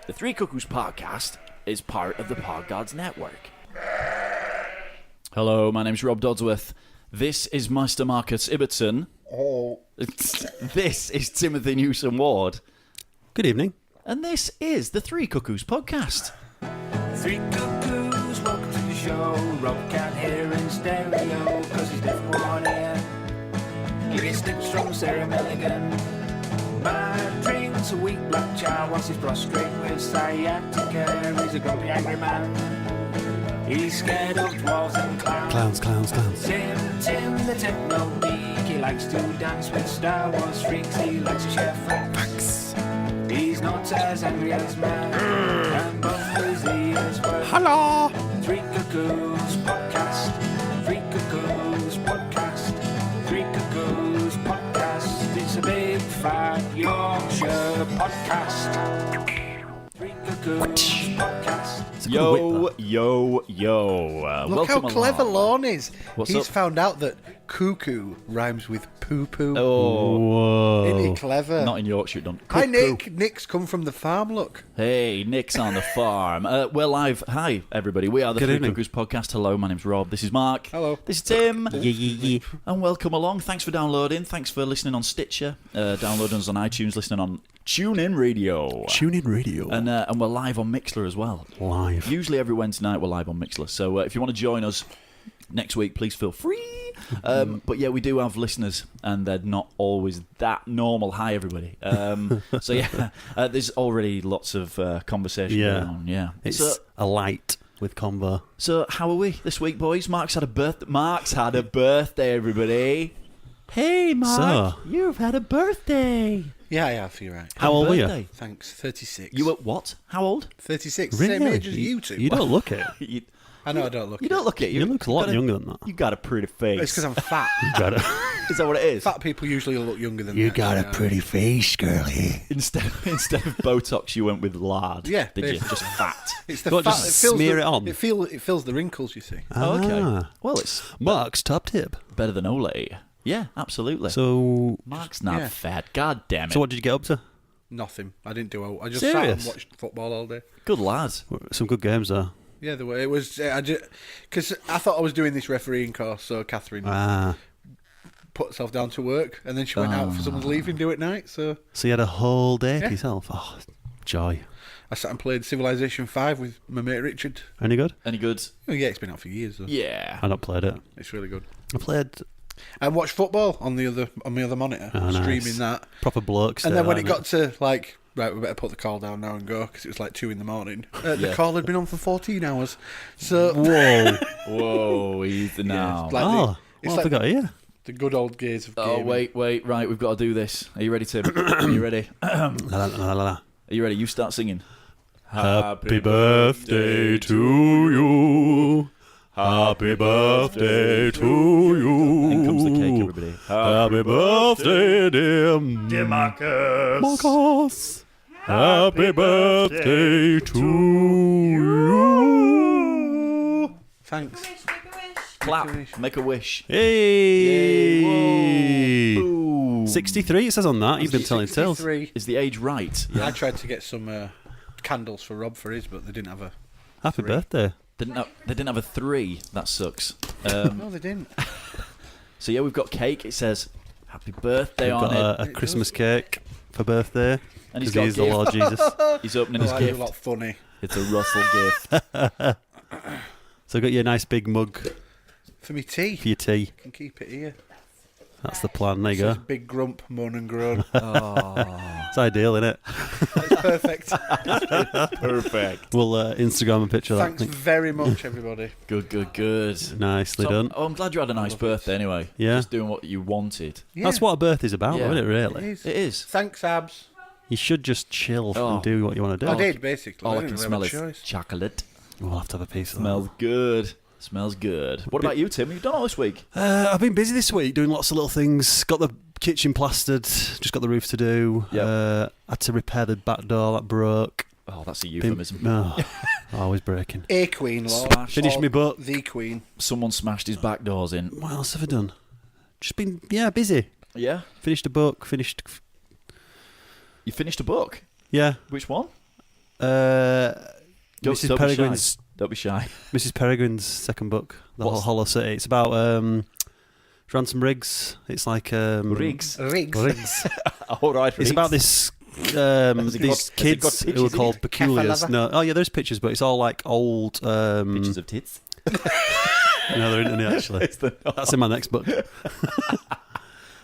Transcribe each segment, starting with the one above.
The Three Cuckoos podcast is part of the Pod Gods Network. Hello, my name's Rob Dodsworth. This is Master Marcus Ibbotson. Oh. This is Timothy Newsom-Ward. Good evening. And this is the Three Cuckoos podcast. Three cuckoos, welcome to the show. Rob can't hear in stereo, cause he's deaf in one ear. You get snips from Sarah Milligan. Man drinks a weak black chow whilst he's prostrate with sciatica. He's a grumpy angry man. He's scared of dwarves and clowns. Clowns. Tim the techno geek. He likes to dance with Star Wars freaks. He likes to share facts. He's not as angry as man. And bumpers he as well. Hello. Three Cuckoos podcast. Three Cuckoos podcast. Three Cuckoos podcast. It's a big fat Yorkshire podcast. Three Cuckoos podcast. Yo. Look how Welcome clever along. Lorne is. What's He's up? found out that cuckoo rhymes with poo-poo. Oh, Whoa. Isn't he clever? not in Yorkshire, don't. Hi, Cuckoo. Nick. Nick's come from the farm, look. Hey, Nick's on the farm. We're live. Hi, everybody. We are the Good Three evening. Cuckoos podcast. Hello, my name's Rob. This is Mark. Hello. This is Tim. Yeah. And welcome along. Thanks for downloading. Thanks for listening on Stitcher. Downloading us on iTunes. Listening on TuneIn Radio. Tune in radio. And we're live on Mixlr as well. Live. Usually every Wednesday night we're live on Mixlr. So if you want to join us next week, please feel free. But yeah, we do have listeners, and they're not always that normal. Hi, everybody. So yeah, there's already lots of conversation Yeah. going on. Yeah. It's a light with convo. So how are we this week, boys? Mark's had a birthday, everybody. Hey, Mark, So- you've had a birthday. Yeah, I have, you're right. How old were you? Birthday. Thanks. 36. You were what? How old? 36. Really? Same age as you two. You don't look it. You, I know I don't look you it. don't look it. You look a lot younger than that. You got a pretty face. It's because I'm fat. You got it. Is that what it is? Fat people usually look younger than You that. got a pretty face, girlie. Instead of Botox, you went with lard. Yeah, Did you? basically. Just fat. It's the What, fat. just fills smear the, it on? It fills the wrinkles, you see. Oh, okay. Ah. Well, it's Mark's top tip. better than Ole. Yeah, absolutely. So, Mark's not Yeah. fat. God damn it. so what did you get up to? Nothing. I didn't do. I just Serious? sat and watched football all day. Good lad. Some good games there. Yeah, there were. It was. Because I thought I was doing this refereeing course, so Catherine Ah. put herself down to work, and then she went out for someone's leaving do at night. So So you had a whole day Yeah. to yourself. Oh, joy. I sat and played Civilization 5 with my mate Richard. Any good? Any good? Oh yeah, it's been out for years though. Yeah. I not played it. It's really good. I played I watched football on my other monitor, Oh, nice. streaming that. proper blokes. And there, then when it innit? got to like, right, we better put the call down now and go because it was like 2 a.m. The Yeah. call had been on for 14 hours. So Whoa. Whoa, he's the now. it's like Oh, it's well, I like forgot you. the good old days of Oh, gaming. wait. Right, we've got to do this. Are you ready, Tim? Are you ready? La, la, la, la, la. Are you ready? You start singing. Happy birthday to you. Happy birthday to you. In comes the cake, everybody. Happy birthday, dear Marcus. Happy birthday to you. Thanks. Clap. Make a wish. Hey. Boom. 63 it says on that. You've been telling tales. 63. Is the age right? I tried to get some candles for Rob for his, but they didn't have a. Happy birthday. They didn't have a 3. That sucks. No, they didn't. So yeah, we've got cake. It says "Happy Birthday" We've on got it, a Christmas cake for birthday. and he's Because got he a is the gift. Lord Jesus. He's opening Oh, his that was a gift. lot funny. It's a Russell gift. So I got you a nice big mug For me tea. for your tea. Can keep it here. That's the plan. There you Says go. big grump, moan and groan. It's ideal, isn't it? That's perfect. Perfect. We'll Instagram a picture of that. Thanks very much, everybody. Good. Nicely So, done. I'm glad you had a nice birthday anyway. Yeah. Just doing what you wanted. Yeah, That's what a birthday's about, Yeah. isn't it, it really? is. It is. Thanks, Abs. You should just chill Oh. and do what you want to do. I did, basically. All I didn't can really smell have is a choice. chocolate. We'll have to have a piece of that. Smells good. Smells good. What about you, Tim? You've done all this week. I've been busy this week doing lots of little things. Got the kitchen plastered, just got the roof to do. Yep. Had to repair the back door that broke. Oh, that's a Been- euphemism. Always breaking. A Queen, Lord. Smash. Finished Or me book. The Queen. Someone smashed his back doors in. What else have I done? Just been, busy. Yeah? Finished a book, You finished a book? yeah. Which one? Mrs. Peregrine's. Don't be shy. Mrs. Peregrine's second book, The What's- Hollow City. It's about Ransom Riggs. It's like Riggs. Riggs. All right, It's about this. These kids who are called peculiars. Kefalover? No, oh yeah, there's pictures, but it's all like old. Pictures of tits. No, there isn't any actually. It's the- That's in my next book.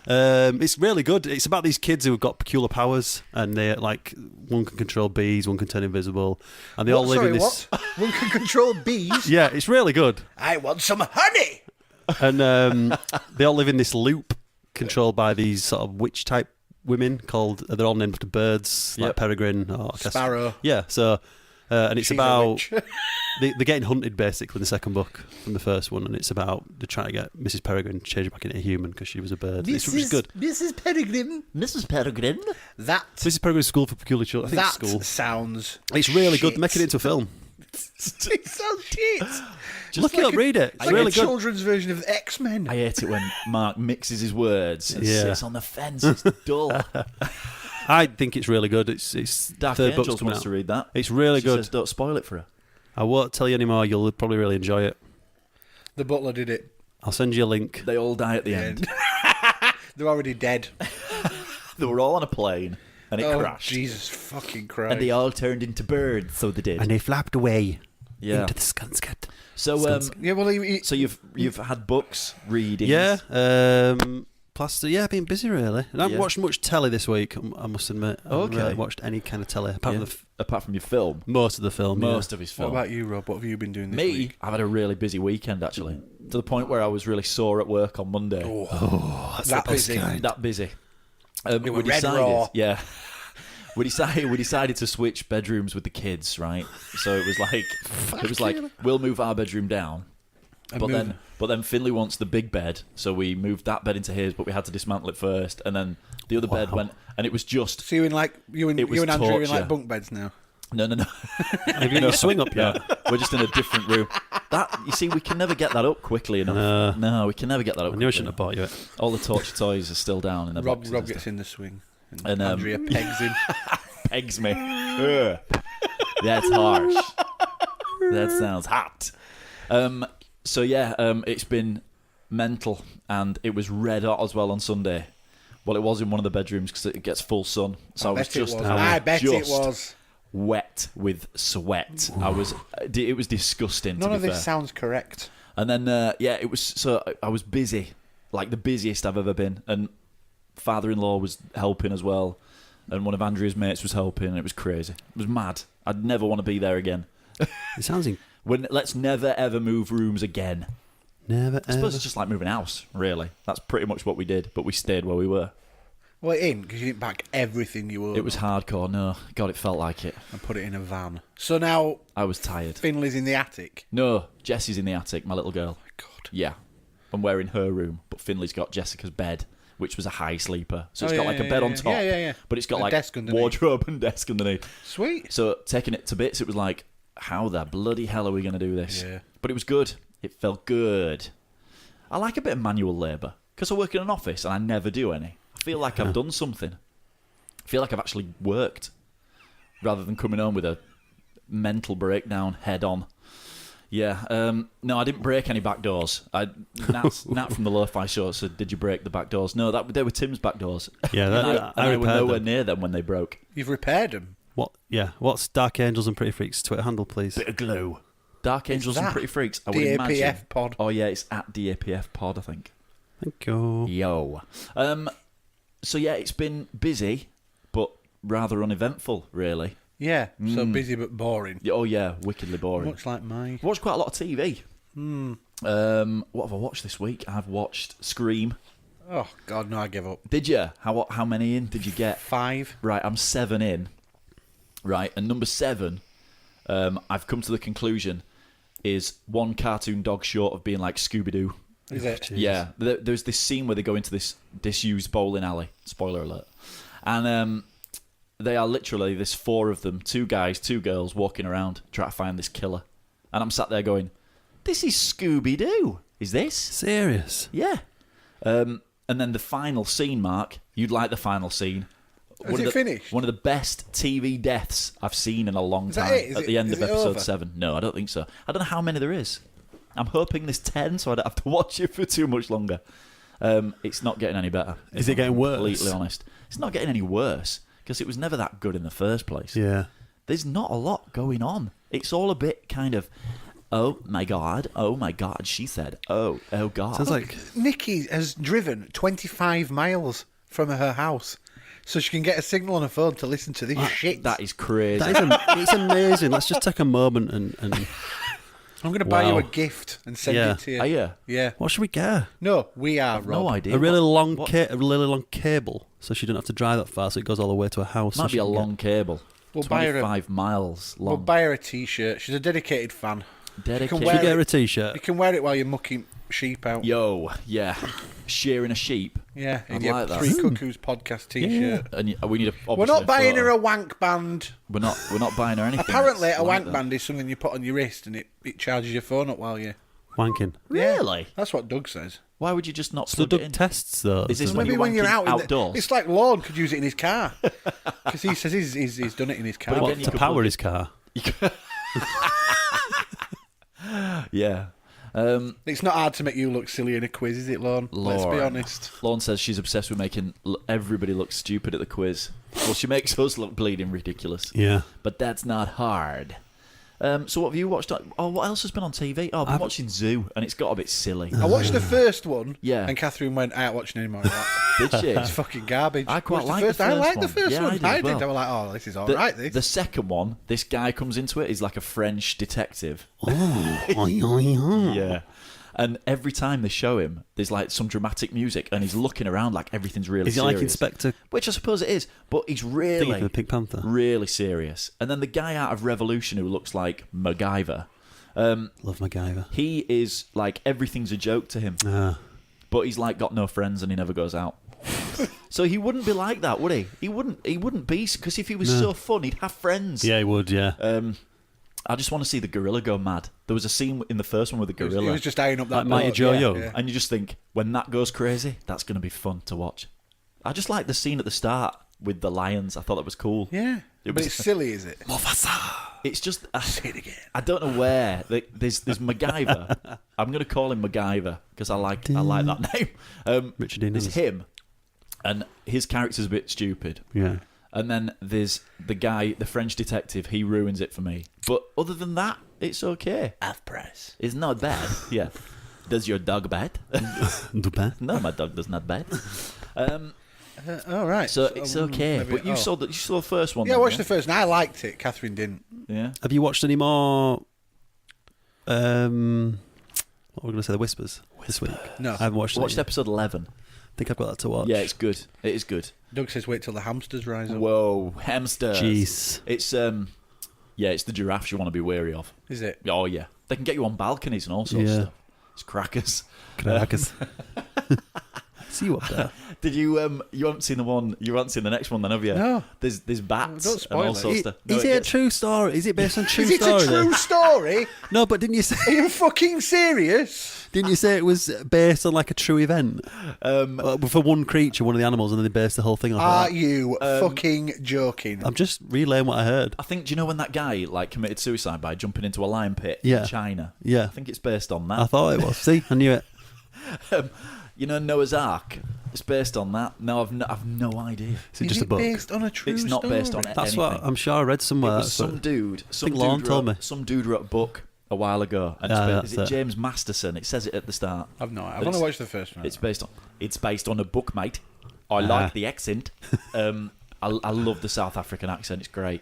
It's really good. It's about these kids who have got peculiar powers, and they like one can control bees, one can turn invisible, and they all live in this. What? One can control bees. Yeah, it's really good, I want some honey. and they all live in this loop controlled by these sort of witch type women called. They're all named after birds, like Yep. Peregrine or Sparrow. Yeah, so and it's She's a about witch. they're getting hunted basically in the second book from the first one, and it's about they're trying to get Mrs. Peregrine to change back into a human because she was a bird. It's good. Mrs. Peregrine. Mrs. Peregrine. That Mrs. Peregrine's School for Peculiar Children. I think it's school. sounds. It's really good. shit. Make it into a film. It sounds shit. Look it up, read it. It's Like really a good. children's version of X-Men. I hate it when Mark mixes his words and Yeah. sits on the fence. It's dull. I think it's really good. It's Dark third book's Angels coming wants out. to read that. It's really She good. says, don't spoil it for her. I won't tell you anymore. You'll probably really enjoy it. The butler did it. I'll send you a link. They all die at the end. They're already dead. They were all on a plane and it Oh, crashed. Jesus fucking Christ. And they all turned into birds, so they did. And they flapped away Yeah. into the Skunskut. So, Yeah, well, so you've had books, readings. Yeah. Plaster. Yeah, been busy really. And I haven't Yeah. watched much telly this week. I must admit. I haven't Okay. really watched any kind of telly apart Yeah. from Apart from your film. most of the film. Most of his what film. about you, Rob? What have you been doing this Me, week? I've had a really busy weekend actually, to the point where I was really sore at work on Monday. That's That the best busy. kind. That busy. were We red decided, raw. yeah. We decided to switch bedrooms with the kids, right? So it was like we'll move our bedroom down, And but move- then Finley wants the big bed, so we moved that bed into his, but we had to dismantle it first, and then the other bed went, and it was just So you and It was Andrew are in torture. like bunk beds now. no. Have you got a swing up yet? We're just in a different room. That you see, we can never get that up quickly enough. No, we can never get that up. I knew I quickly shouldn't have enough. bought you it. All the torture toys are still down in the Rob boxes. Rob and gets stuff. in the swing, and And, Andrea pegs him. Pegs me. Ugh. That's harsh. That sounds hot. So yeah, it's been mental, and it was red hot as well on Sunday. Well, it was in one of the bedrooms because it gets full sun. So I was just, I bet it just was. wet with sweat. It was disgusting. None to of be this fair. sounds correct. And then it was. So I was busy, like the busiest I've ever been, and father-in-law was helping as well, and one of Andrea's mates was helping. And it was crazy. It was mad. I'd never want to be there again. It sounds Let's never ever move rooms again. never. I suppose it's just like moving house, really. That's pretty much what we did, but we stayed where we were. Well, because you didn't pack everything you were. It was hardcore. No, God, it felt like it. and put it in a van. So now I was tired. Finley's in the attic. No, Jessie's in the attic, my little girl. God. Yeah, and we're in her room, but Finley's got Jessica's bed, which was a high sleeper. So it's Oh, got yeah, like a yeah, bed on yeah. top. Yeah. But it's got A like desk underneath. wardrobe and desk underneath. Sweet. So taking it to bits, it was like, how the bloody hell are we going to do this? Yeah. But it was good. It felt good. I like a bit of manual labour because I work in an office and I never do any. I feel like I've done something. I feel like I've actually worked rather than coming home with a mental breakdown head on. Yeah. No, I didn't break any back doors. Nat from the Lo-Fi Show said, "Did you break the back doors?" No, they were Tim's back doors. Yeah, I were repaired nowhere them. near them when they broke. You've repaired them. What? Yeah. What's Dark Angels and Pretty Freaks Twitter handle, please? Bit of glue. Dark Angels and that? Pretty Freaks. I would imagine. DAPF pod. Oh yeah, it's at DAPF pod, I think. Thank you. Yo. So yeah, it's been busy, but rather uneventful, really. Yeah. So busy but boring. Oh yeah, wickedly boring. Much like my. Watched quite a lot of TV. What have I watched this week? I've watched Scream. Oh God, no! I give up. Did you? How many in did you get? 5. Right, I'm 7 in. Right, and number 7, I've come to the conclusion, is one cartoon dog short of being like Scooby-Doo. Is it? Jeez. Yeah, there's this scene where they go into this disused bowling alley. Spoiler alert. And they are literally, there's 4 of them, 2 guys, 2 girls, walking around trying to find this killer. And I'm sat there going, this is Scooby-Doo. Is this? Serious? Yeah. And then the final scene, Mark, you'd like the final scene. Has it finished? One of the best TV deaths I've seen in a long Is that time. it? At the end Is of it episode over? 7. No, I don't think so. I don't know how many there is. I'm hoping there's 10, so I don't have to watch it for too much longer. It's not getting any better. Is it getting worse? Completely honest. It's not getting any worse because it was never that good in the first place. Yeah. There's not a lot going on. It's all a bit kind of, oh my God, she said, oh God. Sounds like Nikki has driven 25 miles from her house so she can get a signal on her phone to listen to this shit. That is crazy. it's amazing. Let's just take a moment and I'm going to buy you Wow. a gift and send Yeah. it to you. Are you? Yeah. what should we get her? No, we are, Rob. No idea. A really long What- a really long cable, so she don't have to drive that far, so it goes all the way to her house. Might so be she a can long cable. We'll buy her a- 25 miles long. We'll buy her a T-shirt. She's a dedicated fan. Dedicated. Should wear we get her a You t-shirt? can wear it while you're mucking sheep out. Yo, yeah. Shearing a sheep. Yeah, in I'd your like that. Three Cuckoos podcast T-shirt. And we need a. We're obviously not buying photo. her a wank band. We're not buying her anything. Apparently, that's a like wank that. band is something you put on your wrist and it charges your phone up while you. Wanking. Really? That's what Doug says. Why would you just not So plug Doug it in? tests though. Is this so- when Maybe you're when you're wanking out outdoors? it's like Lorne could use it in his car because he says he's done it in his car. But what, again, you to could power plug his car? Yeah. It's not hard to make you look silly in a quiz, is it, Lorne? Let's be Lauren. honest. Lauren says she's obsessed with making everybody look stupid at the quiz. Well, she makes us look bleeding ridiculous. Yeah. But that's not hard. So what have you watched? Oh, what else has been on TV? Oh, I've been watching Zoo, and it's got a bit silly. I watched the first one, Yeah. and Catherine went, I ain't watching any more of that. Did she? It's fucking garbage. I quite Watched like the first I like the one. first Yeah, one. I did as well. I was like, oh, this is all right. The second one, this guy comes into it. He's like a French detective. Oh, Yeah. And every time they show him, there's like some dramatic music, and he's looking around like everything's really Is he serious. like Inspector Which I suppose it is, but he's Thingy really, for the Pink Panther? really serious. And then the guy out of Revolution who looks like MacGyver, Love MacGyver. he is like everything's a joke to him, but he's like got no friends and he never goes out. So he wouldn't be like that, would he? He wouldn't be, because if he was so fun, he'd have friends. Yeah, he would. Yeah. I just want to see the gorilla go mad. There was a scene in the first one with the gorilla. He was just eyeing up that Like Mighty boat, Joe yeah, Young. yeah. And you just think, when that goes crazy, that's going to be fun to watch. I just like the scene at the start with the lions. I thought that was cool. Yeah. It But was- it's silly, is it? It's just... Say it again. I don't know where. There's MacGyver. I'm going to call him MacGyver because I like that name. Richard Dean There's Evans. him, and his character's a bit stupid. Yeah. And then there's the guy, the French detective. He ruins it for me. But other than that, it's okay. Half price. It's not bad. Yeah. Does your dog bite? Dupin. No, my dog does not bite. All right. So it's okay. maybe- But you saw the first one. Yeah, I then, watched the first, and I liked it. Catherine didn't. Yeah. Have you watched any more? What were we going to say? The Whispers this week. No. I haven't watched. I watched it yet. episode 11. I think I've got that to watch. Yeah, it's good. It is good. Doug says, wait till the hamsters rise up. Whoa, hamsters. Jeez. It's yeah, it's the giraffes you want to be wary of. Is it? Oh yeah, they can get you on balconies and all sorts of stuff. It's crackers. Crackers. See you up there. Did you you haven't seen the one? You haven't seen the next one, then, have you? No. There's bats Don't and spoil all it. sorts of stuff. No, Is it a gets- true story? Is it based on true Is it story? a true then? story? No, but didn't you say? Are you fucking serious? Didn't you say it was based on like a true event? For one creature, one of the animals, and then they based the whole thing off Are of that. you fucking joking? I'm just relaying what I heard. I think. Do you know when that guy like committed suicide by jumping into a lion pit Yeah. in China? Yeah. I think it's based on I that. thought it was. See, I knew it. You know Noah's Ark. It's based on that. No, I've no idea. Is it Is just a it book? based on a true It's not story? based on That's anything. what I'm sure I read It somewhere. was some dude. Some think dude Lauren told wrote, me. Some dude wrote a book a while ago. And it's Yeah, is it that's it. James Masterson? It says it at the start. I've no. I've But only it's- watched the first one. It's based on a book, mate. I like the accent. I love the South African accent. It's great.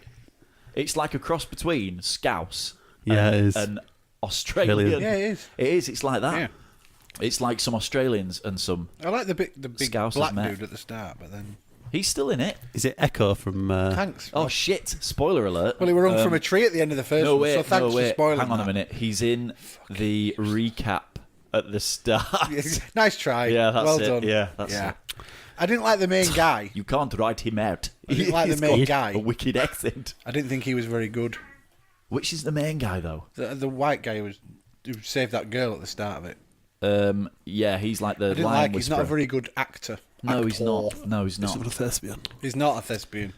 It's like a cross between Scouse Yeah, and, it is. and Australian. Brilliant. Yeah, it is. It is. It's like that. Yeah. It's like some Australians and some... I like the big Scousers black met. dude at the start, but then He's still in it. Is it Echo from? thanks. Oh, shit. Spoiler alert. Well, he were hung from a tree at the end of the first No, one, wait. so thanks no, for wait. spoiling Hang on a that. minute. He's in the recap at the start. Nice try. Yeah, that's well it. done. Yeah, that's it. I didn't like the main guy. You can't write him out. I didn't like the He's main got guy. A wicked accent. I didn't think he was very good. Which is the main guy, though? The white guy who saved that girl at the start of it. Yeah, he's like the I didn't lion like. He's whisperer. not a very good actor. No, he's not. No, he's He's not. not a thespian. He's not a thespian.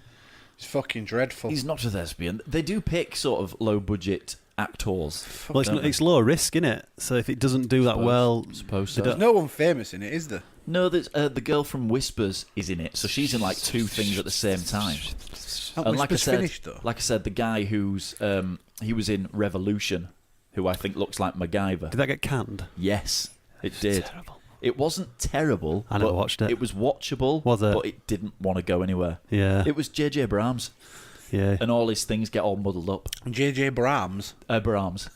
He's fucking dreadful. He's not a thespian. They do pick sort of low-budget actors. Well, it's low risk, innit? So if it doesn't do that well, Suppose they so. don't- There's no one famous in it, is there? No, there's the girl from Whispers is in it, so she's in like 2 things at the same time. And Whispers finished, though. like I said, the guy who's he was in Revolution, who I think looks like MacGyver. did that get canned? Yes, it did. Terrible. It wasn't terrible. I never but watched it. It was watchable. Was it? But it didn't want to go anywhere. Yeah. It was J.J. Abrams, Yeah. and all his things get all muddled up. J.J. Brahms. Abrams.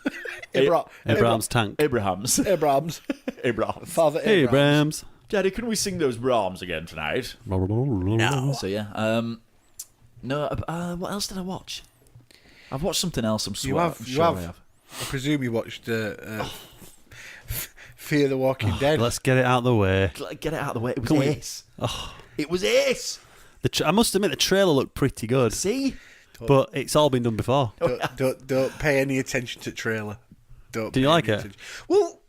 Abraham's tank. Abrahams. Abrams. Abrams. Father Hey, Abrams. Abrams. Daddy, can we sing those Brahms again tonight? No. So yeah. No. What else did I watch? I've watched something else. I'm You have. sure I have. I presume you watched Fear the Walking Dead. Let's get it out of the way. Get it out of the way. It was Can we- ace. Oh, It was ace. I must admit, the trailer looked pretty good, See? but it's all been done before. Don't pay any attention to the trailer. Don't. Do you pay like any it? attention. Well,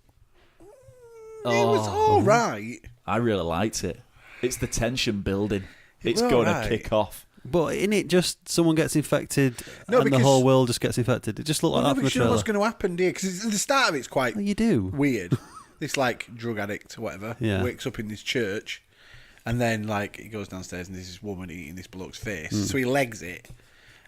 it was all right. I really liked it. It's the tension building. It's was going to alright. kick off. But in it, just someone gets infected, No, and the because- whole world just gets infected. It just looked like Well, that from the nobody sure trailer. what's going to happen, dear. Because the start of it's quite Well, you do. weird. This like drug addict or whatever Yeah. wakes up in this church, and then like he goes downstairs and there's this woman eating this bloke's face. Hmm. So he legs it,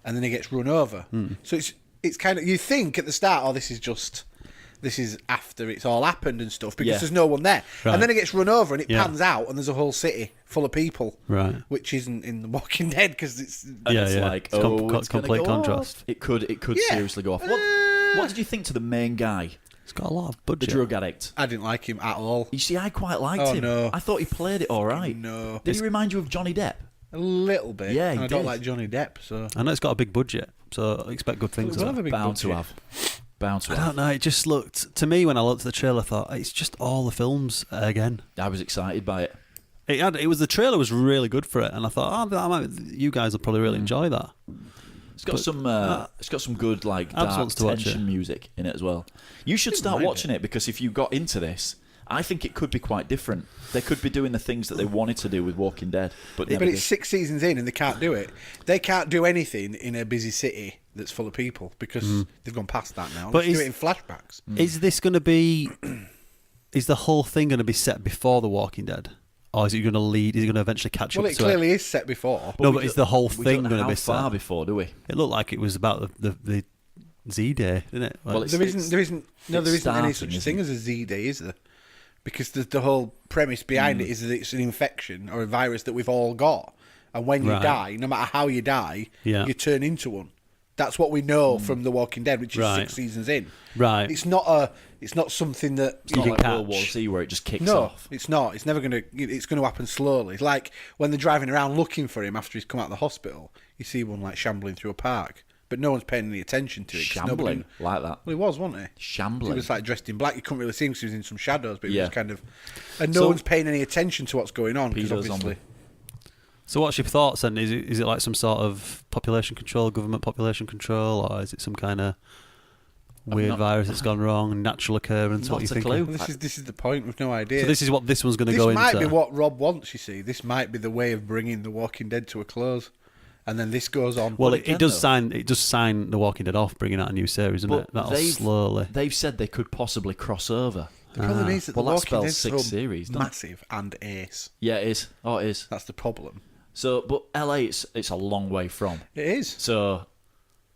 and then he gets run over. So it's kind of, you think at the start, oh, this is after it's all happened and stuff, because Yeah. there's no one there. Right. And then it gets run over and it Yeah. pans out and there's a whole city full of people, Right. which isn't in The Walking Dead because it's. And Yeah, it's yeah. like, It's oh, it's gonna complete go contrast. off. It could Yeah. seriously go off. What did you think to the main guy, It's got a lot of the budget. drug addict? I didn't like him at all. You see, I quite liked Oh, him. no. I thought he played it all right. No. Did he remind you of Johnny Depp? A little bit. Yeah, he And I don't did. like Johnny Depp, so. I know it's got a big budget, so I expect good things. We'll of have it. a big Bound to budget. have. Bound to I have. don't know. It just looked to me when I looked at the trailer. I thought it's just all the films again. I was excited by it. It was the trailer was really good for it, and I thought, you guys will probably really enjoy that. It's got But- it's got some good like Abs dark wants to watch tension it. music in it as well. You should start mind watching it because if you got into this, I think it could be quite different. They could be doing the things that they wanted to do with Walking Dead, but Yeah, never but it's did. 6 seasons in and they can't do it. They can't do anything in a busy city that's full of people because they've gone past that now. But Let's do is- it in flashbacks. Is this going to be? Is the whole thing going to be set before The Walking Dead, or is it going to lead? Is it going to eventually catch Well, up it to clearly is set before. No, we but is don't- the whole we thing don't know going to how be far set? before, do we? It looked like it was about the Z Day, didn't it? Well, There isn't any starting, such isn't thing it? as a Z Day, is there? Because the whole premise behind it is that it's an infection or a virus that we've all got. And when you Right. die, no matter how you die, Yeah. you turn into one. That's what we know from The Walking Dead, which is Right. 6 seasons in. Right. It's not something that It's not can like World War catch. Z where it just kicks No, off. it's not. It's never going to. It's going to happen slowly. It's like when they're driving around looking for him after he's come out of the hospital. You see one like shambling through a park, but no one's paying any attention to it. 'cause nobody- Shambling like that. Well, he was, wasn't he? Shambling. He was like dressed in black. You couldn't really see him because he was in some shadows, but he Yeah. was kind of. And no So- one's paying any attention to what's going on because Pedo obviously. zombie. So, what's your thoughts then? Is it like some sort of population control, government population control, or is it some kind of weird not- virus that's gone wrong, natural occurrence? Not What are you a thinking? clue. Well, this is the point. We've no idea. So this is what this one's going to This go might into. be what Rob wants. You see, this might be the way of bringing The Walking Dead to a close, and then this goes on. Well, Well, it can, does though. sign The Walking Dead off, bringing out a new series, isn't But it? That'll they've- slowly. They've said they could possibly cross over. the problem is that Well, The that Walking spells Dead's 6 so series, doesn't it? massive and ace. Yeah, it is. Oh, it is. That's the problem. So, but LA, it's a long way from. It is. So,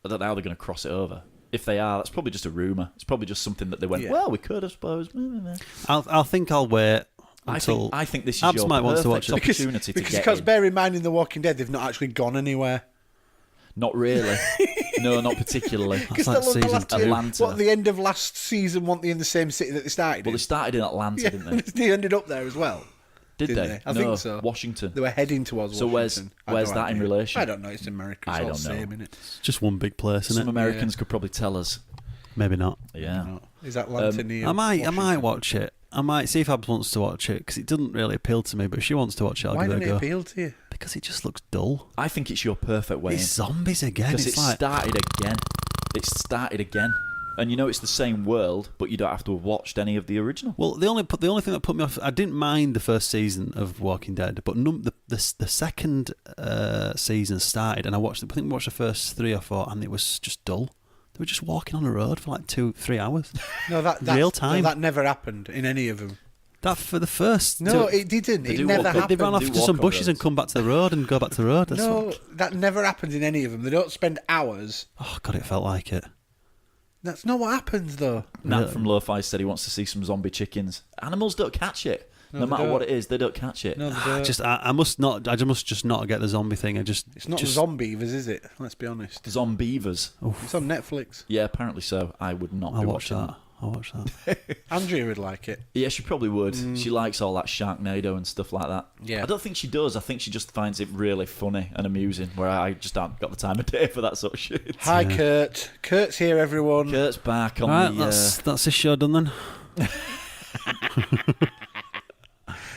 I don't know how they're going to cross it over. If they are, that's probably just a rumour. It's probably just something that they went, Yeah. well, we could, I suppose. I'll wait until. I think this is Abs your might want to perfect watch it. opportunity to get Because in. bear in mind, in The Walking Dead, they've not actually gone anywhere. Not really. No, not particularly. That's Because like the season last 2. Atlanta. What, the end of last season, weren't they in the same city that they started Well, in? they started in Atlanta, Yeah, didn't they? they ended up there as well. Did Didn't they? they? I No, think so. Washington. They were heading towards So Washington. where's that in relation? I don't know. It's America. It's I all don't the know. same, innit? It's just one big place, isn't Some it? Americans could probably tell us. Maybe not. Yeah. Is Atlanta near I might Washington? watch it. I might see if Abs wants to watch it because it doesn't really appeal to me. But if she wants to watch it, I'll Why give it didn't a it go. appeal to you? Because it just looks dull. I think it's your perfect way It's zombies again. because It's it like started again. It started again. And you know it's the same world, but you don't have to have watched any of the original. Well, the only thing that put me off, I didn't mind the first season of Walking Dead, but the second season started, and I think we watched the first 3 or 4, and it was just dull. They were just walking on the road for like 2-3 hours. No, that real time. No, that never happened in any of them. That for the first. No, it didn't. It never happened. They ran off to some bushes and come back to the road and go back to the road. That never happens in any of them. They don't spend hours. Oh God, it felt like it. That's not what happens, though. Nat from Lo-Fi said he wants to see some zombie chickens. Animals don't catch it. No matter what it is, they don't catch it. No, they don't. I must just not get the zombie thing. It's not Zombievers, is it? Let's be honest. Zombievers. It's on Netflix. Yeah, apparently so. I would not be watching that. I'll watch that. Andrea would like it. Yeah, she probably would. She likes all that Sharknado and stuff like that. Yeah. I don't think she does. I think she just finds it really funny and amusing, where I just haven't got the time of day for that sort of shit. Hi, Kurt. Kurt's here, everyone. Kurt's back on Right, the... that's this show done then.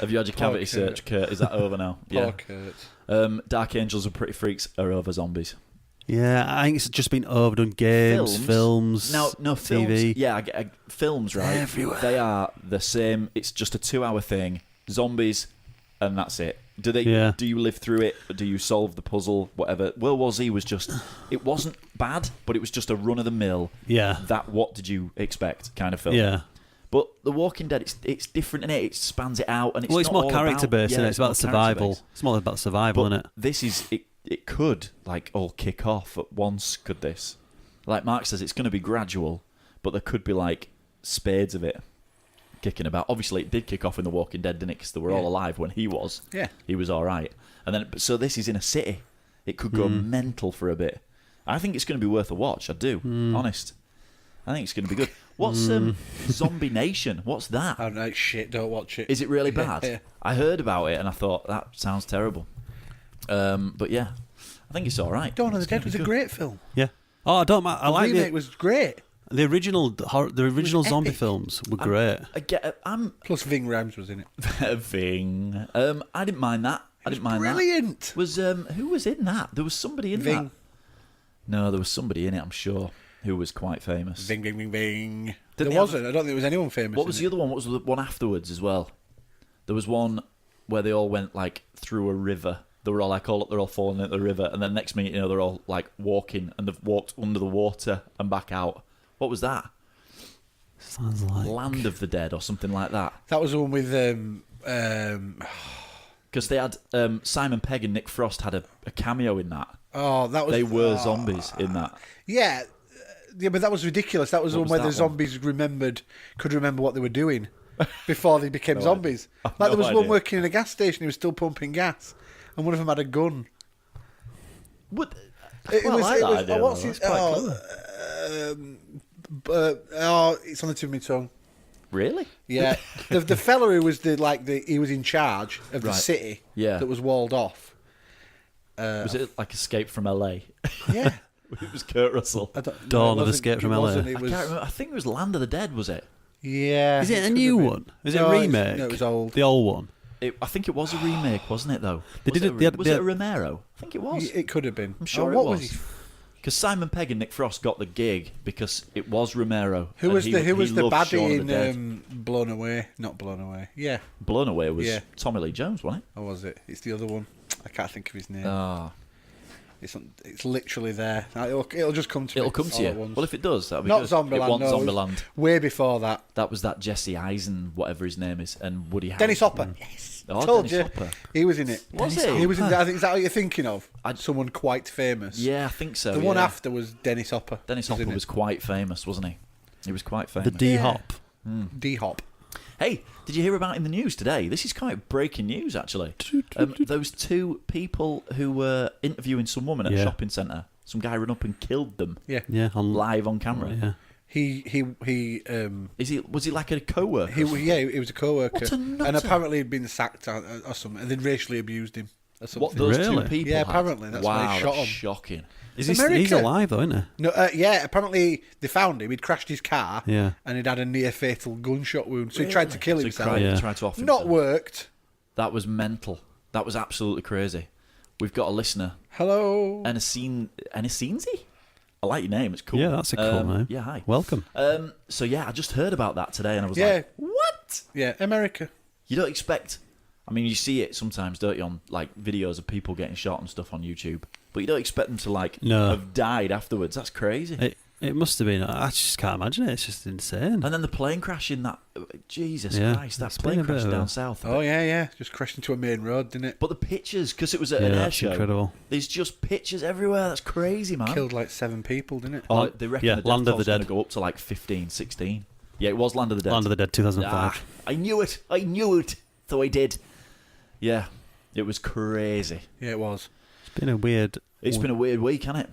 Have you had your cavity search, Kurt? Is that over now? Poor Kurt. Dark Angels and Pretty Freaks are over zombies. Yeah, I think it's just been overdone. Games, films, no, TV. Films. Yeah, films, right? Everywhere. They are the same. It's just a 2-hour thing. Zombies, and that's it. Do they? Yeah. Do you live through it? Do you solve the puzzle? Whatever. World War Z was just. It wasn't bad, but it was just a run of the mill. Yeah. That what did you expect kind of film. Yeah. But The Walking Dead, it's different in it. It spans it out, and it's It's not more character based, isn't it? It's about survival. It's more about survival, isn't it? This is it. It could all kick off at once. Could this? Like Mark says, it's going to be gradual, but there could be like spades of it kicking about. Obviously, it did kick off in The Walking Dead, didn't it? Because they were all alive when he was. Yeah, he was all right. And then, so this is in a city. It could go mental for a bit. I think it's going to be worth a watch. I do, honest. I think it's going to be good. What's Zombie Nation? What's that? Oh no, shit! Don't watch it. Is it really bad? Yeah. I heard about it and I thought that sounds terrible. But yeah, I think it's all right. Dawn of the Dead was a great film. Yeah. Oh, I don't. I like the remake was great. The original zombie epic. films were great. Plus Ving Rhames was in it. Ving. I didn't mind that. I didn't mind brilliant. that. Was who was in that? There was somebody in Ving. that. No, there was somebody in it. I'm sure who was quite famous. Ving, Ving, Ving, Ving. Didn't There wasn't. I don't think there was anyone famous. What was the other one? What was the one afterwards as well? There was one where they all went like through a river. They were all like they're all falling into the river, and then next minute, they're all like walking, and they've walked under the water and back out. What was that? Sounds like Land of the Dead or something like that. That was the one with because they had Simon Pegg and Nick Frost had a cameo in that. Oh, that was. They were zombies in that. Yeah, but that was ridiculous. That was the one was where that the one? zombies could remember what they were doing before they became zombies. I've Like no there was one idea. working in a gas station. He was still pumping gas, and one of them had a gun. What? I quite like that idea. What's though. his? That's quite clever. It's on the tip of my tongue. Really? Yeah, the fella who was he was in charge of the Right. city. Yeah. That was walled off. Was it like Escape from LA? Yeah. It was Kurt Russell. Dawn of Escape from LA. It I can't was, remember. I think it was Land of the Dead. Was it? yeah. Is it a could new have been. one? Is it No, a it's- remake? No, it was old. The old one. I think it was a remake, wasn't it? Though They was did it it- they had- was they it had- a Romero? I think it was. It could have been. I'm sure what it was. he? Because Simon Pegg and Nick Frost got the gig because it was Romero. Who and was he the loved baddie Shaun of the Dead. in Blown Away? Not Blown Away. Yeah. Blown Away was Yeah. Tommy Lee Jones, wasn't Or was it? It's the other one. I can't think of his name. it? Ah, It's literally there. It'll just come to me. it'll come to all you. at once. Well, if it does, that'll be Not good. Zombieland. It wants no, it was Zombieland. way before that. That was that Jesse Eisen, whatever his name is, and Woody Harrelson. Dennis Hopper. Yes. Oh, Told Dennis you. Hopper. He was in it. Was Dennis he? He was in. I think is that what you're thinking of? I'd- Someone quite famous. Yeah, I think so. The one yeah. after was Dennis Hopper. Dennis Hopper in it. was quite famous, wasn't he? He was quite famous. The D Hop. D Hop. Hey, did you hear about in the news today? This is quite breaking news, actually. Those two people who were interviewing some woman at a Yeah. shopping centre. Some guy ran up and killed them Yeah. Yeah, live on camera. Yeah. He Was he like a co-worker? he was a co-worker. What a nutter. And apparently he'd been sacked or something, and they'd racially abused him or something. What those Really? two people? Yeah, had? apparently, that's why wow, he shot that's him. shocking. He's America. alive though, isn't he? No, yeah, apparently they found him. He'd crashed his car, Yeah. and he'd had a near-fatal gunshot wound. So he tried to kill So he himself. tried, Yeah. tried to off Not himself. worked. That was mental. That was absolutely crazy. We've got a listener, Hello. Eneseenzi? I like your name. It's cool. Yeah, that's a cool name. Yeah, hi. Welcome. So yeah, I just heard about that today, and I was Yeah. like, "What?" Yeah, America. You don't expect. I mean, you see it sometimes, don't you, on like videos of people getting shot and stuff on YouTube, but you don't expect them to like have died afterwards. That's crazy. It must have been. I just can't imagine it. It's just insane. And then the plane crash in that. Jesus Yeah, Christ, that it's plane been a bit crash of down a- south. Oh yeah. Just crashed into a main road, didn't it? But the pictures, because it was at an air that's show. incredible. There's just pictures everywhere. That's crazy, man. Killed like 7 people, didn't it? Oh, they reckon Yeah, the Land of the death toll's going Dead. to go up to like 15, 16. Yeah, it was Land of the Dead. Land of the Dead 2005. I knew it. So I did. Yeah, it was crazy. Yeah, it was. It's been a weird. It's been a weird week, hasn't it?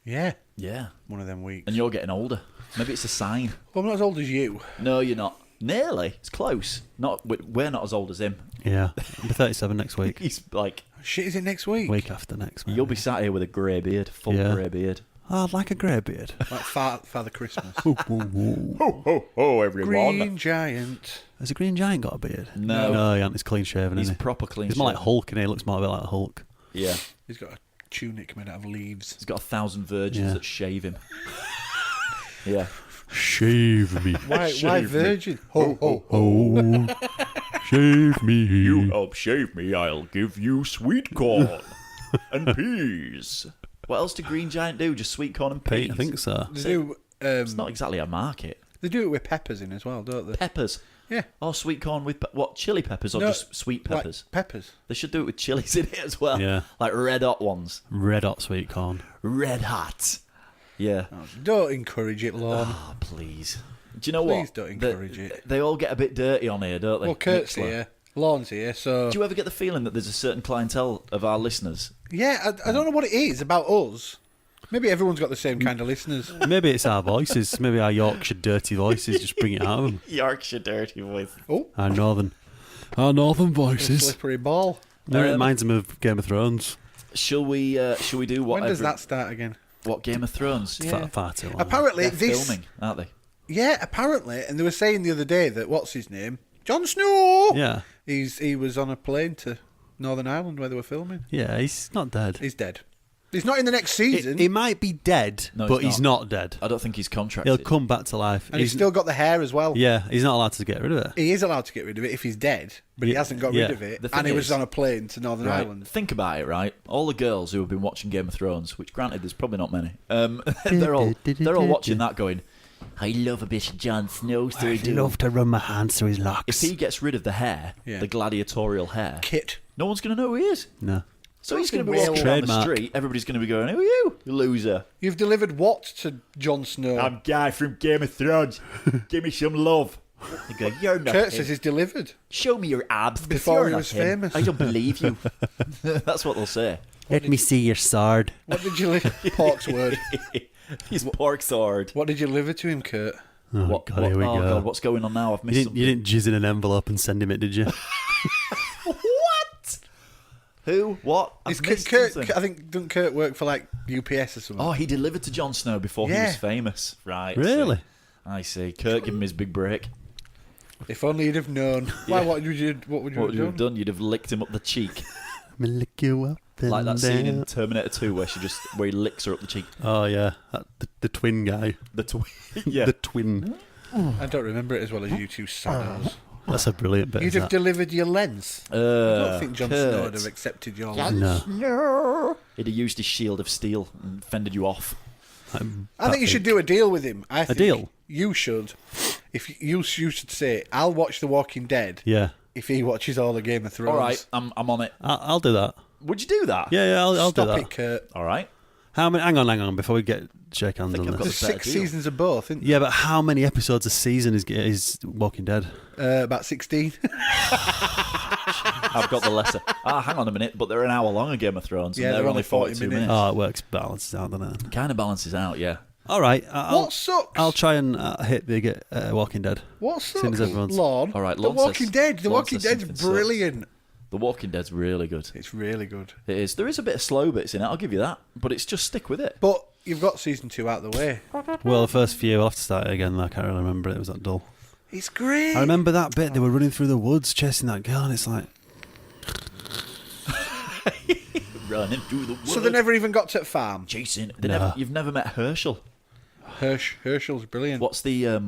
Yeah, Yeah. one of them weeks. And you're getting older. Maybe it's a sign. Well, I'm not as old as you. No, you're not. Nearly. It's close. We're not as old as him. Yeah, I'll be 37 next week. He's like, Shit, is it next week? Week after next. Maybe. you'll be sat here with a grey beard, full Yeah. grey beard. Oh, I'd like a grey beard. Like Father Christmas. Ho, ho, everyone. Green Giant. Has a Green Giant got a beard? No. No, he hasn't. He's clean shaven, He's isn't he? proper clean. He's more like shaven. Hulk, and he looks more a bit like Hulk. Yeah. He's got a tunic made out of leaves. He's got 1,000 virgins Yeah. that shave him. Yeah. Shave me. Why virgin? Ho, ho, ho. Oh, shave me. help shave me, I'll give you sweet corn and peas. What else did Green Giant do? Just sweet corn and peas? Pete, I think so. They do, It's not exactly a market. they do it with peppers in as well, don't they? Peppers. Yeah. Oh, sweet corn with what? Chili peppers or No, just sweet peppers? Like peppers. They should do it with chilies in it as well. Yeah. Like red hot ones. Red hot sweet corn. Red hot. Yeah. Oh, don't encourage it, Lorne. Oh, please. Do you know what? Please don't encourage it. They all get a bit dirty on here, don't they? Well, Kurt's Mixler. here. Lorne's here, so... Do you ever get the feeling that there's a certain clientele of our listeners? Yeah, I don't know what it is about us. Maybe everyone's got the same kind of listeners. Maybe it's our voices. Maybe our Yorkshire dirty voices just bring it out of them. Yorkshire dirty voice. Oh, Our northern voices. slippery ball. No, it reminds them of Game of Thrones. Shall we do what? When does that start again? What Game of Thrones? Yeah. Far too long. Apparently, They're this... filming, aren't they? Yeah, apparently. And they were saying the other day that, what's his name? Jon Snow! Yeah. He was on a plane to Northern Ireland where they were filming. Yeah, he's not dead. He's dead. He's not in the next season. He might be dead, No, but he's he's not dead. I don't think he's contracted. He'll come back to life. and he's still got the hair as well. Yeah, he's not allowed to get rid of it. He is allowed to get rid of it if he's dead, but he Yeah, hasn't got yeah. rid of it. The thing And he was is- on a plane to Northern Right. Ireland. Think about it, right? All the girls who have been watching Game of Thrones, which granted there's probably not many, they're all watching that going, I love a bit of Jon Snow, so I do. to run my hands through his If locks. he gets rid of the hair, Yeah. the gladiatorial hair, Kit. no one's going to know who he is. No. So he's going to be Well, walking down the trademark. street, everybody's going to be going, who are you, you loser? You've delivered what to Jon Snow? Guy from Game of Thrones. Give me some love. They go, you're not Kurt him. says he's delivered. Show me your abs 'cause Before you're he not was him. famous. I don't believe you. That's what they'll say. Let me see your sword. What did you Pork's word. He's pork sword. What did you deliver to him, Kurt? Oh, God, here we oh go. God, what's going on now? I've missed You something. didn't jizz in an envelope and send him it, did you? What? Who? What? I've Is missed Kurt, something. I think, doesn't Kurt work for like UPS or something? Oh, he delivered to Jon Snow before he Yeah. was famous. Right. I Really? see. I see. Kurt gave him his big break. If only you'd have known. Why? What would you What would have you have done? done? You'd have licked him up the cheek. Me lick you up and Like that scene in down. Terminator 2 where he licks her up the cheek. Oh, yeah. The twin guy. The yeah. The twin. I don't remember it as well as you two saddos. That's a brilliant bit. You'd is have that? delivered your lens. I don't think Jon Snow would Kurt. have accepted your lens. No. He'd have used his shield of steel and fended you off. I think you should do a deal with him. I think deal? You should. If you should say, I'll watch The Walking Dead Yeah. if he watches all the Game of Thrones. All right, I'm on it. I'll do that. Would you do that? Yeah, I'll do Stop that. it, Kurt. All right. How many? Hang on, before we get shake hands think on I've got this. the There's better 6 deal. seasons of both, isn't Yeah, but how many episodes a season is Walking Dead? there? About 16. I've got the lesser. Hang on a minute, but they're an hour long of Game of Thrones, and Yeah, they're they're only only 40 42 minutes. minutes. Oh, it works, balances out, doesn't it? Kind of balances out, yeah. All right. What sucks? I'll try and hit the Walking Dead. What Soon sucks? as everyone's- Lorne? All right, The Lorne Walking says- Dead. The Lorne Walking says Dead's something sucks. brilliant. The Walking Dead's really good. It's really good. It is. There is a bit of slow bits in it, I'll give you that. But it's just stick with it. But you've got season 2 out of the way. Well, the first few, I'll have to start it again. I can't really remember it. It was that dull. It's great. I remember that bit. They were running through the woods chasing that girl, and it's like, running through the woods. So they never even got to the farm. Chasing. No. You've never met Herschel. Herschel's brilliant. What's the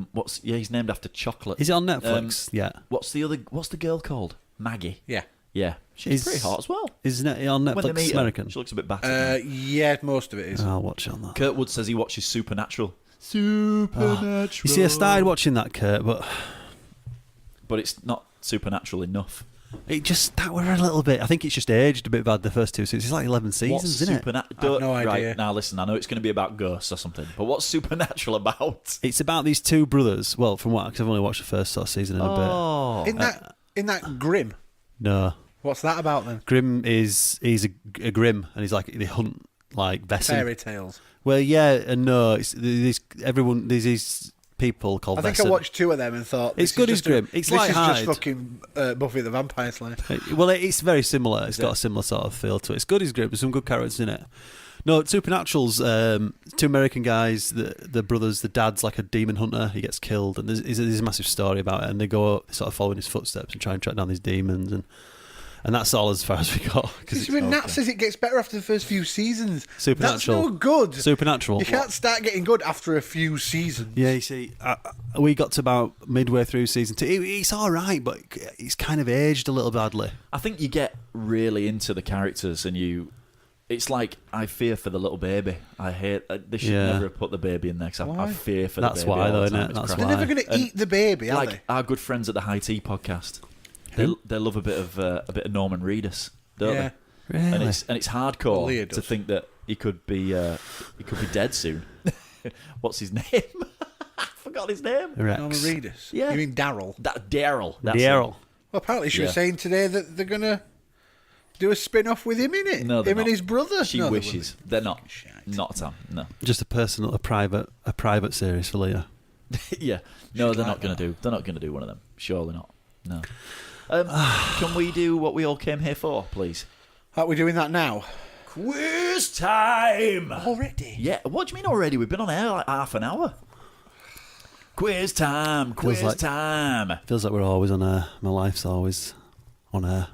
he's named after chocolate. Is it on Netflix? Yeah. What's the girl called? Maggie. Yeah. Yeah. She's pretty hot as well. Isn't it on When they Netflix? meet her, American. she looks a bit battered. Yeah, most of it is. I'll watch it on that. Kurt Wood says he watches Supernatural. Supernatural. You see, I started watching that, Kurt, but it's not supernatural enough. that were a little bit. I think it's just aged a bit bad. The first two seasons. It's like 11 seasons, isn't it? I have no idea. Right, now listen, I know it's going to be about ghosts or something, but what's Supernatural about? It's about these two brothers. Well, from what, because I've only watched the first sort of season in a bit. Oh. Isn't that Grimm? No, What's that about then? Grimm he's a Grimm, and he's like they hunt like Vesson. Fairy tales. Well, yeah, and no, it's there's these people called. I think Vesson. I watched 2 of them and thought It's this good is as just Grimm. It's this like is just Hyde. fucking Buffy the Vampire Slayer. Well, it's very similar. It's got a similar sort of feel to it. It's good as Grimm. There's some good characters in it. No, Supernatural's 2 American guys. The brothers, the dad's like a demon hunter. He gets killed, and there's a massive story about it. And they go sort of following his footsteps and try and track down these demons, and that's all as far as we got. Because Nat says it gets better after the first few seasons. Supernatural. That's no good. Supernatural. You can't start getting good after a few seasons. Yeah, you see, we got to about midway through season 2. It's all right, but it's kind of aged a little badly. I think you get really into the characters and it's like, I fear for the little baby. I hate, they should never have put the baby in there because I fear for That's the baby. why, all though, the isn't time. it? It's That's crap. They're never going to eat the baby, are Like they? our good friends at the High Tea podcast. They love a bit of Norman Reedus, don't Yeah. they? Really? And it's hardcore Well, Leah to does. think that he could be dead soon. What's his name? I forgot his name. Rex. Norman Reedus. Yeah. You mean Daryl? Daryl. That's Daryl. him. Well, apparently she was Yeah. saying today that they're going to do a spin-off with him in it. No, they're him and not. his brother. She No, they wishes. They're not. Shite. Not at all. No. Just a private series for Leah. Yeah. No, they're like not going to do. They're not going to do one of them. Surely not. No. Can we do what we all came here for, please? Are we doing that now? Quiz time. Already? Yeah. What do you mean already? We've been on air like half an hour. Quiz time. Quiz Feels like- time. Feels like we're always on air. My life's always on air.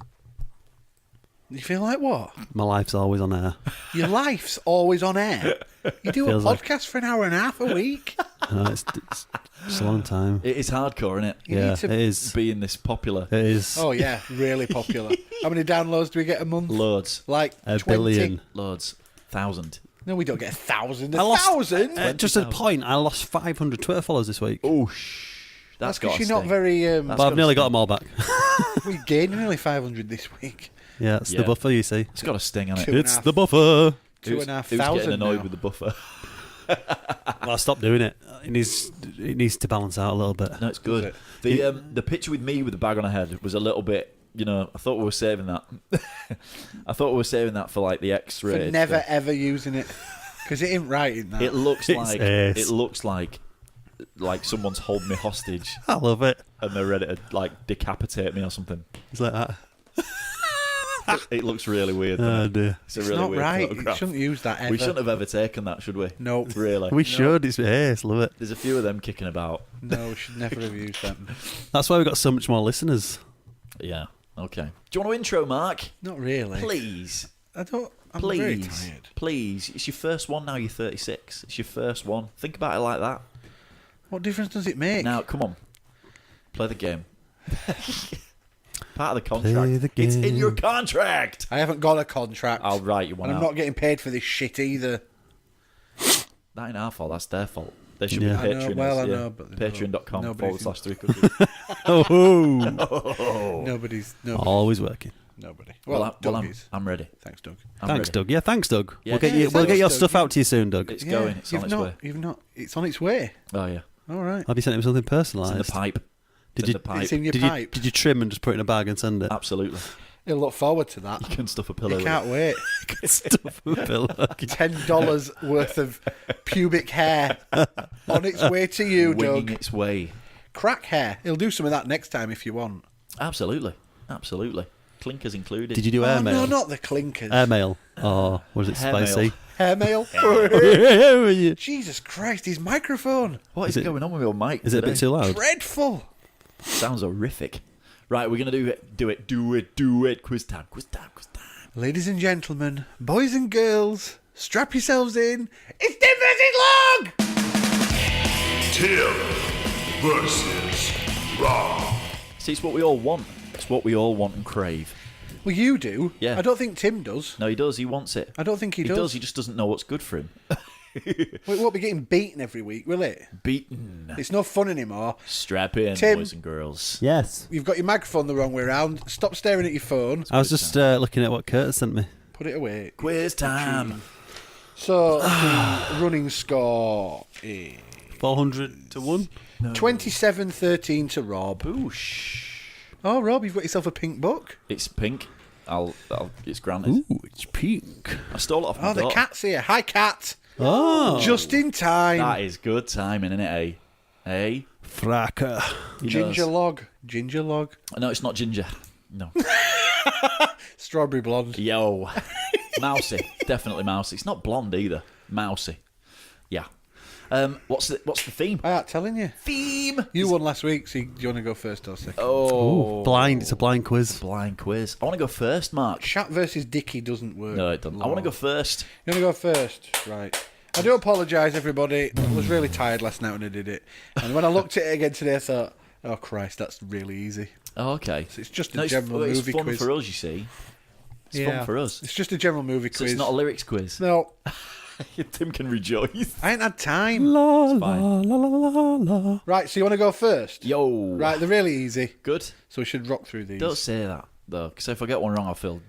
You feel like what? My life's always on air. Your life's always on air. You do a Feels like- podcast for an hour and a half a week. It's a long time. It is hardcore, isn't it? You Yeah, need to- it is. Being this popular. It is. Oh yeah, really popular. How many downloads do we get a month? Loads. Like A 20? billion. Loads. 1,000. No, we don't get 1,000. I lost- 1,000? Just a point. I lost 500 Twitter followers this week. Oh, That's got because to you're not very. But I've nearly got them all back. We gained nearly 500 this week. Yeah, it's Yeah. the buffer, you see. It's got a sting on it. Two and a It's half. the buffer. Two Who's and a half getting thousand annoyed now. with the buffer? Well, I stopped doing it. It needs to balance out a little bit. No, it's good. Does The picture with me with the bag on her head was a little bit. I thought we were saving that. I thought we were saving that for like the X-ray. For never ever using it. Because it ain't right in that. It looks It's like ace. it looks like someone's holding me hostage I love it. and they're ready to like decapitate me or something. It's like that. It looks really weird. Oh, doesn't it? dear. It's a It's really not weird right. You photograph. shouldn't use that ever. We shouldn't have ever taken that, should we? No. Really. We should. It's ace. Love it. There's a few of them kicking about. No, we should never have used that. That's why we've got so much more listeners. Yeah. Okay. Do you want to intro, Mark? Not really. Please. I don't. I'm very Please. tired. Please. It's your first one now. You're 36. It's your first one. Think about it like that. What difference does it make? Now, come on. Play the game. Part of the contract. Play the It's in game. your contract. I haven't got a contract. I'll write you one and I'm out. not getting paid for this shit either. That ain't our fault. That's their fault. They should Yeah. be I know, Patreon. well, I know, but Patreon.com nobody's- /3cookies. Oh, Nobody's. Always working. Nobody. Well, Doug I'm, is. I'm ready. Thanks, Doug. I'm Thanks, ready. Doug. Yeah, thanks, Doug. Yeah. We'll get Yeah, you. We'll get your thanks, stuff Doug. out to you soon, Doug. It's going. It's on its way. You've not. It's on its way. Oh, yeah. All right. Have you sent him something It's in the personalised? pipe. Did It's you- in the pipe. It's in your Did pipe. you trim and just put it in a bag and send it? Absolutely. He'll look forward to that. You can stuff a pillow He in. can't wait. Stuff a pillow. $10 worth of pubic hair on its way to you, Winging Doug. its way. Crack hair. He'll do some of that next time if you want. Absolutely. Clinkers included. Did you do Oh, airmail? no, not the clinkers. Airmail. Oh, was it Hair mail. spicy? Hair mail. Is Jesus Christ, his microphone. What is Is it- going on with your mic it a today? bit too loud? Dreadful. Sounds horrific. Right, we're going to do it. Quiz time. Ladies and gentlemen, boys and girls, strap yourselves in. It's Tim versus Log! Tim versus Rob. See, it's what we all want. It's what we all want and crave. Well, you do. Yeah. I don't think Tim does. No, he does. He wants it. I don't think he does. He just doesn't know what's good for him. Well, it won't be getting beaten every week, will it? Beaten. It's no fun anymore. Strap in, Tim. boys and girls. Yes. You've got your microphone the wrong way around. Stop staring at your phone. I was just looking at what Curtis sent me. Put it away. Quiz time. So, the running score is 400 to 1. 27-13 to Rob. Boosh. Oh, Rob, you've got yourself a pink book. It's pink. It's granted. Ooh, it's pink. I stole it off my Oh, the daughter. cat's here. Hi, cat. Oh. Just in time. That is good timing, isn't it, eh? Eh? Fracker. He Ginger knows. log. Ginger log. No, it's not ginger. No. Strawberry blonde. Yo. Mousy. Definitely mousy. It's not blonde either. Mousy. Yeah. What's the theme? I ain't telling you. Theme. You won last week, so do you want to go first or second? Oh. Blind. It's a blind quiz. Blind quiz. I want to go first, Mark. Shat versus Dicky doesn't work. No, it doesn't. I want to go first. You want to go first? Right. I do apologise, everybody. I was really tired last night when I did it. And when I looked at it again today, I thought, oh, Christ, that's really easy. Oh, okay. So it's just a No, general it's movie fun quiz. for us, you see. It's fun for us. It's just a general movie So quiz. it's not a lyrics quiz. No, Tim can rejoice. I ain't had time. La, fine. la, la, la, la. Right, so you want to go first? Yo. Right, they're really easy. Good. So we should rock through these. Don't say that, though, because if I get one wrong, I'll feel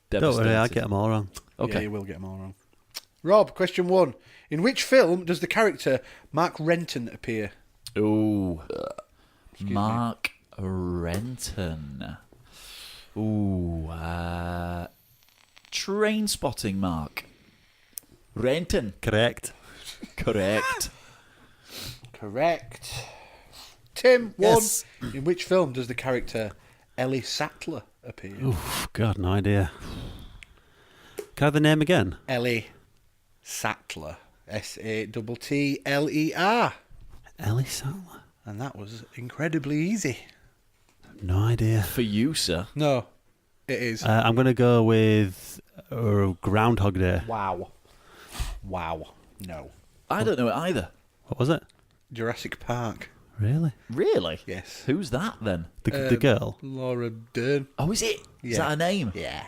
Don't devastated. worry, I get them all wrong. Okay. Yeah, you will get them all wrong. Rob, question 1. In which film does the character Mark Renton appear? Ooh. me. Mark Renton. Ooh. Train spotting, Mark. Renton. Correct. Correct. Correct. Tim, 1. Yes. In which film does the character Ellie Sattler appear? Oof, God, no idea. Can I have the name again? Ellie Sattler. Sattler. Ellie Sattler. And that was incredibly easy. No idea. For you, sir. No, it is. I'm going to go with Groundhog Day. Wow. No. I don't know it either. What was it? Jurassic Park. Really? Really? Yes. Who's that, then? The girl? Laura Dern. Oh, is it? Is Yeah. that her name? Yeah.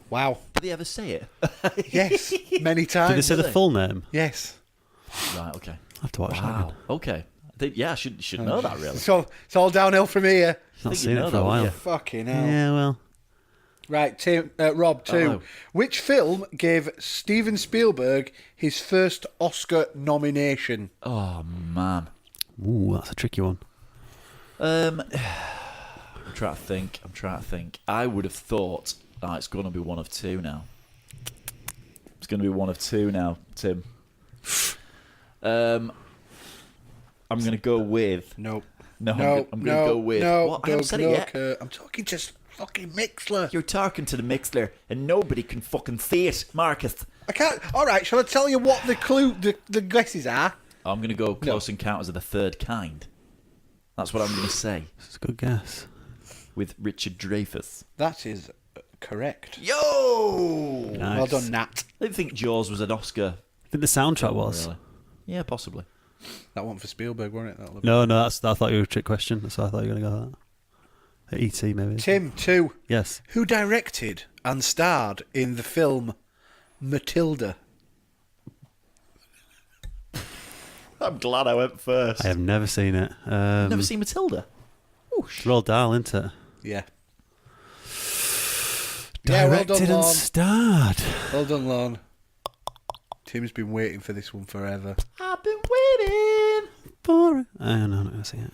Wow. Did they ever say it? Yes. Many Did they times. say the really? full name? Yes. Right, okay. I'll have to watch that Wow. again. Okay. Yeah, I should know that, really. It's all downhill from here. Not think seen you'd it know for a that, while. wouldn't Fucking hell. Yeah, well. Right, Tim, Rob, 2. Uh-oh. Which film gave Steven Spielberg his first Oscar nomination? Oh, man. Ooh, that's a tricky one. I'm trying to think. I would have thought it's going to be one of two now. It's going to be one of two now, Tim. I'm going to go with... Nope. No, I'm going to go with... No, What? I haven't said it Doug, yet. Kurt. I'm talking to fucking Mixler. You're talking to the Mixler, and nobody can fucking see it, Marcus. I can't. All right, shall I tell you what the guesses are? I'm going to go Close Encounters of the Third Kind. That's what I'm going to say. That's a good guess. With Richard Dreyfuss. That is correct. Yo! Nice. Well done, Nat. I didn't think Jaws was an Oscar. I think the soundtrack was. Really. Yeah, possibly. That one for Spielberg, wasn't it? That No, I thought you were a trick question. So I thought you were going to go with that. E.T. maybe. Tim, 2. Yes. Who directed and starred in the film Matilda? I'm glad I went first. I have never seen it. Never seen Matilda. Roald Dahl, isn't it? Yeah. Yeah, well Directed done, and Lon. starred. Well done, Lon. Tim's been waiting for this one forever. I've been waiting. No, I'm not going to see it.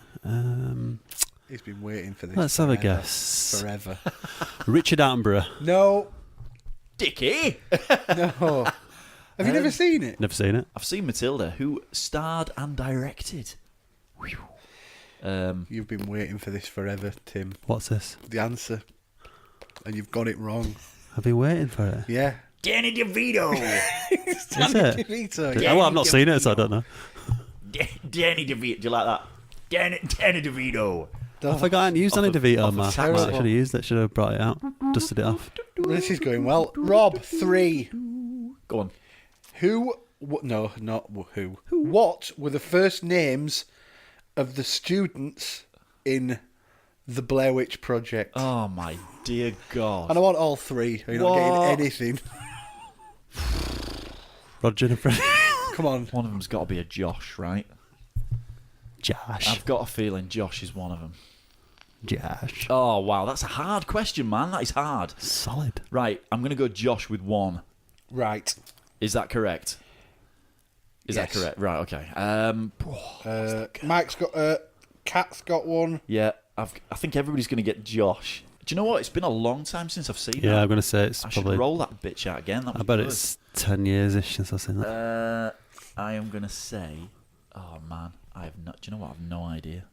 He's been waiting for this. Let's have a forever. guess. Forever. Richard Attenborough. No. Dickie. No. Have you never seen it? Never seen it. I've seen Matilda, who starred and directed. You've been waiting for this forever, Tim. What's this? The answer. And you've got it wrong. I've been waiting for it. Yeah. Danny DeVito. Is it? DeVito. Yeah. Well, I've not seen it, so I don't know. Danny DeVito. Do you like that? Danny DeVito. I forgot I hadn't used Danny DeVito, off man. of I Taxi. should have used it. Should have brought it out. Dusted it off. This is going well. Rob, 3. Go on. No, not who. What were the first names of the students in the Blair Witch Project? Oh my dear God. And I want all 3. You're not getting anything. Roger and Fred. Come on. One of them's got to be a Josh, right? Josh. I've got a feeling Josh is one of them. Josh. Oh, wow. That's a hard question, man. That is hard. Solid. Right. I'm going to go Josh with 1. Right. Is that correct? Is that Yes. correct? Right, okay. Mike's got... Kat's got 1. Yeah, I think everybody's going to get Josh. Do you know what? It's been a long time since I've seen that. Yeah, I'm going to say it's I probably... should roll that bitch out again. That I was bet good. it's 10 years-ish since I've seen that. I am going to say... Oh, man. I have no... Do you know what? I have no idea.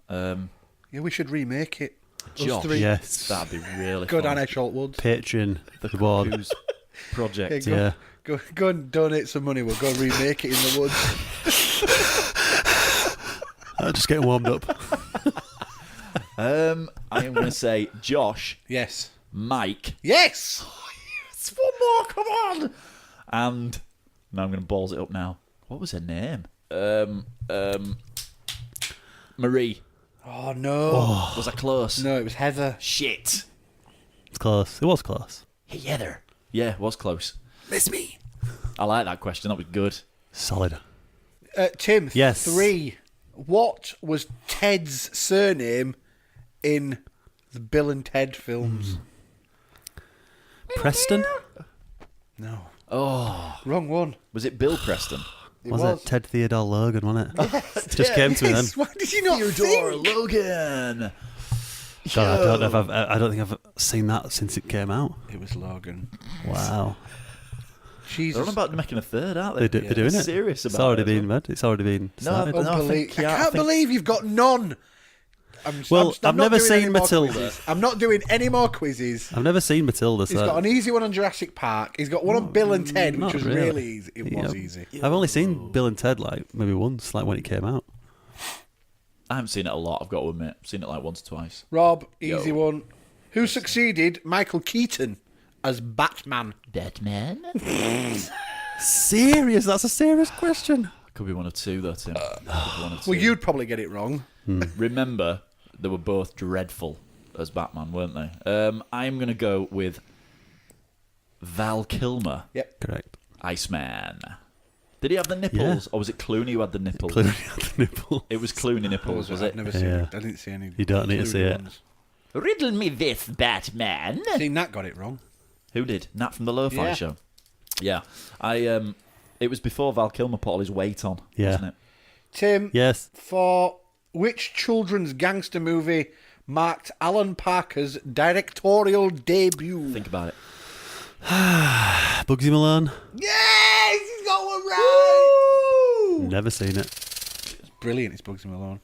Yeah, we should remake it. Us Josh. 3. Yes. That'd be really Good fun. on Edge Woods. Patreon. The reward. Cuckoos project. Yeah, Yeah. Go and donate some money. We'll go remake it in the woods. Just getting warmed up. I am going to say Josh, Yes. Mike... Yes! It's one more, come on! And now I'm going to balls it up now. What was her name? Marie. Oh, no. Was I close? No, it was Heather. Shit. It's close. It was close. Hey, Heather. Yeah, it was close. Miss me. I like that question. That was good. Solid. Tim, Yes. 3. What was Ted's surname in the Bill and Ted films? Preston? No. Oh, Wrong one. was it Bill Preston? It it Ted Theodore Logan, wasn't it? Just came to me then. Yes, why did you not Theodore think? Logan. God, I don't know if I don't think I've seen that since it came out. It was Logan. Wow. They're Jesus. on about making a third, aren't they? They're doing They're it. serious about It's already it. been made. It's already been started. but- I think- yeah, I I can't think- believe you've got none. Well, I've not never doing any seen more Matilda. quizzes. I'm not doing any more quizzes. I've never seen Matilda, He's got so an easy one on Jurassic Park. He's got one on Bill and Ted, which not was really. really easy. It was easy. I've only seen Bill and Ted like maybe once, like when it came out. I haven't seen it a lot, I've got to admit. I've seen it like once or twice. Rob, easy Yo. one. Who succeeded Michael Keaton as Batman? Batman? Serious? That's a serious question. Could be one of two, though, Tim. Could be one of two. Well, you'd probably get it wrong. Remember, they were both dreadful as Batman, weren't they? I'm going to go with Val Kilmer, Yep. Correct. Iceman. Did he have the nipples, or was it Clooney who had the nipples? Clearly had the nipple. It was Clooney nipples, was I've it? never seen Yeah. it. I didn't see any. You don't need to see it. ones. Riddle me this, Batman. See, Nat got it wrong. Who did? Nat from the Lo-Fi Yeah. Show. Yeah, it was before Val Kilmer put all his weight on, Yeah. wasn't it? Tim, Yes. for which children's gangster movie marked Alan Parker's directorial debut? Think about it. Bugsy Malone. Yes, he's got one right. Never seen it. It's brilliant. It's Bugsy Malone.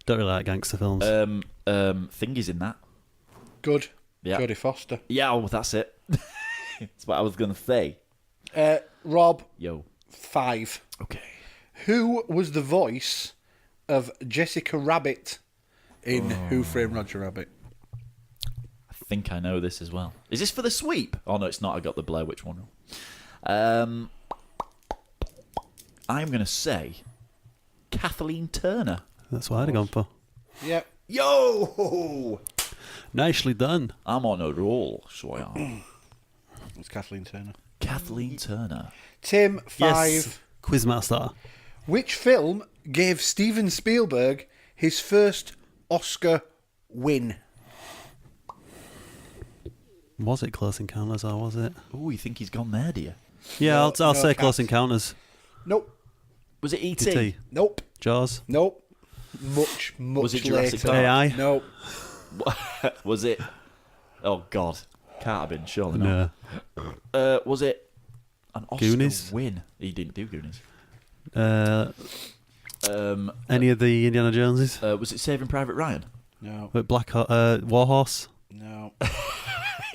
Don't really like gangster films. Thingy's in that. Good. Yeah. Jodie Foster. Yeah, oh, that's it. That's what I was going to say. Rob, Yo. 5. Okay. Who was the voice of Jessica Rabbit in Who Framed Roger Rabbit? I think I know this as well. Is this for the sweep? Oh, no, it's not. I got the Blair Witch one wrong. I'm going to say Kathleen Turner. That's what I'd have gone for. Yep. Yo! Nicely done. I'm on a roll, so I am. It's Kathleen Turner. Kathleen Turner. Tim, 5. Yes. Quizmaster. Which film gave Steven Spielberg his first Oscar win? Was it Close Encounters or was it? Oh, you think he's gone there, do you? Yeah, No, I'll no say cats. Close Encounters. Nope. Was it E.T.? E.T. Nope. Jaws. Nope. Much Was it Jurassic later. Park? AI. Nope. Was it... Oh, God. Can't have been, surely not. No. Was it an Oscar Goonies? win? He didn't do Goonies. Any of the Indiana Joneses? Was it Saving Private Ryan? No. With Warhorse. No.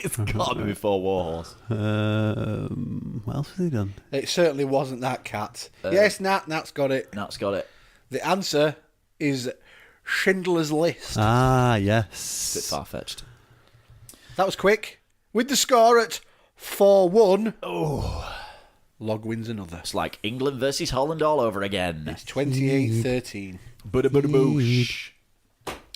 It's got to be before Warhorse. What else has he done? It certainly wasn't that cat. Yes, Nat's got it. Nat's got it. The answer is Schindler's List. Ah, Bit yes. far-fetched. That was quick. With the score at 4-1. Oh. Log wins another. It's like England versus Holland all over again. It's 28-13. Boosh.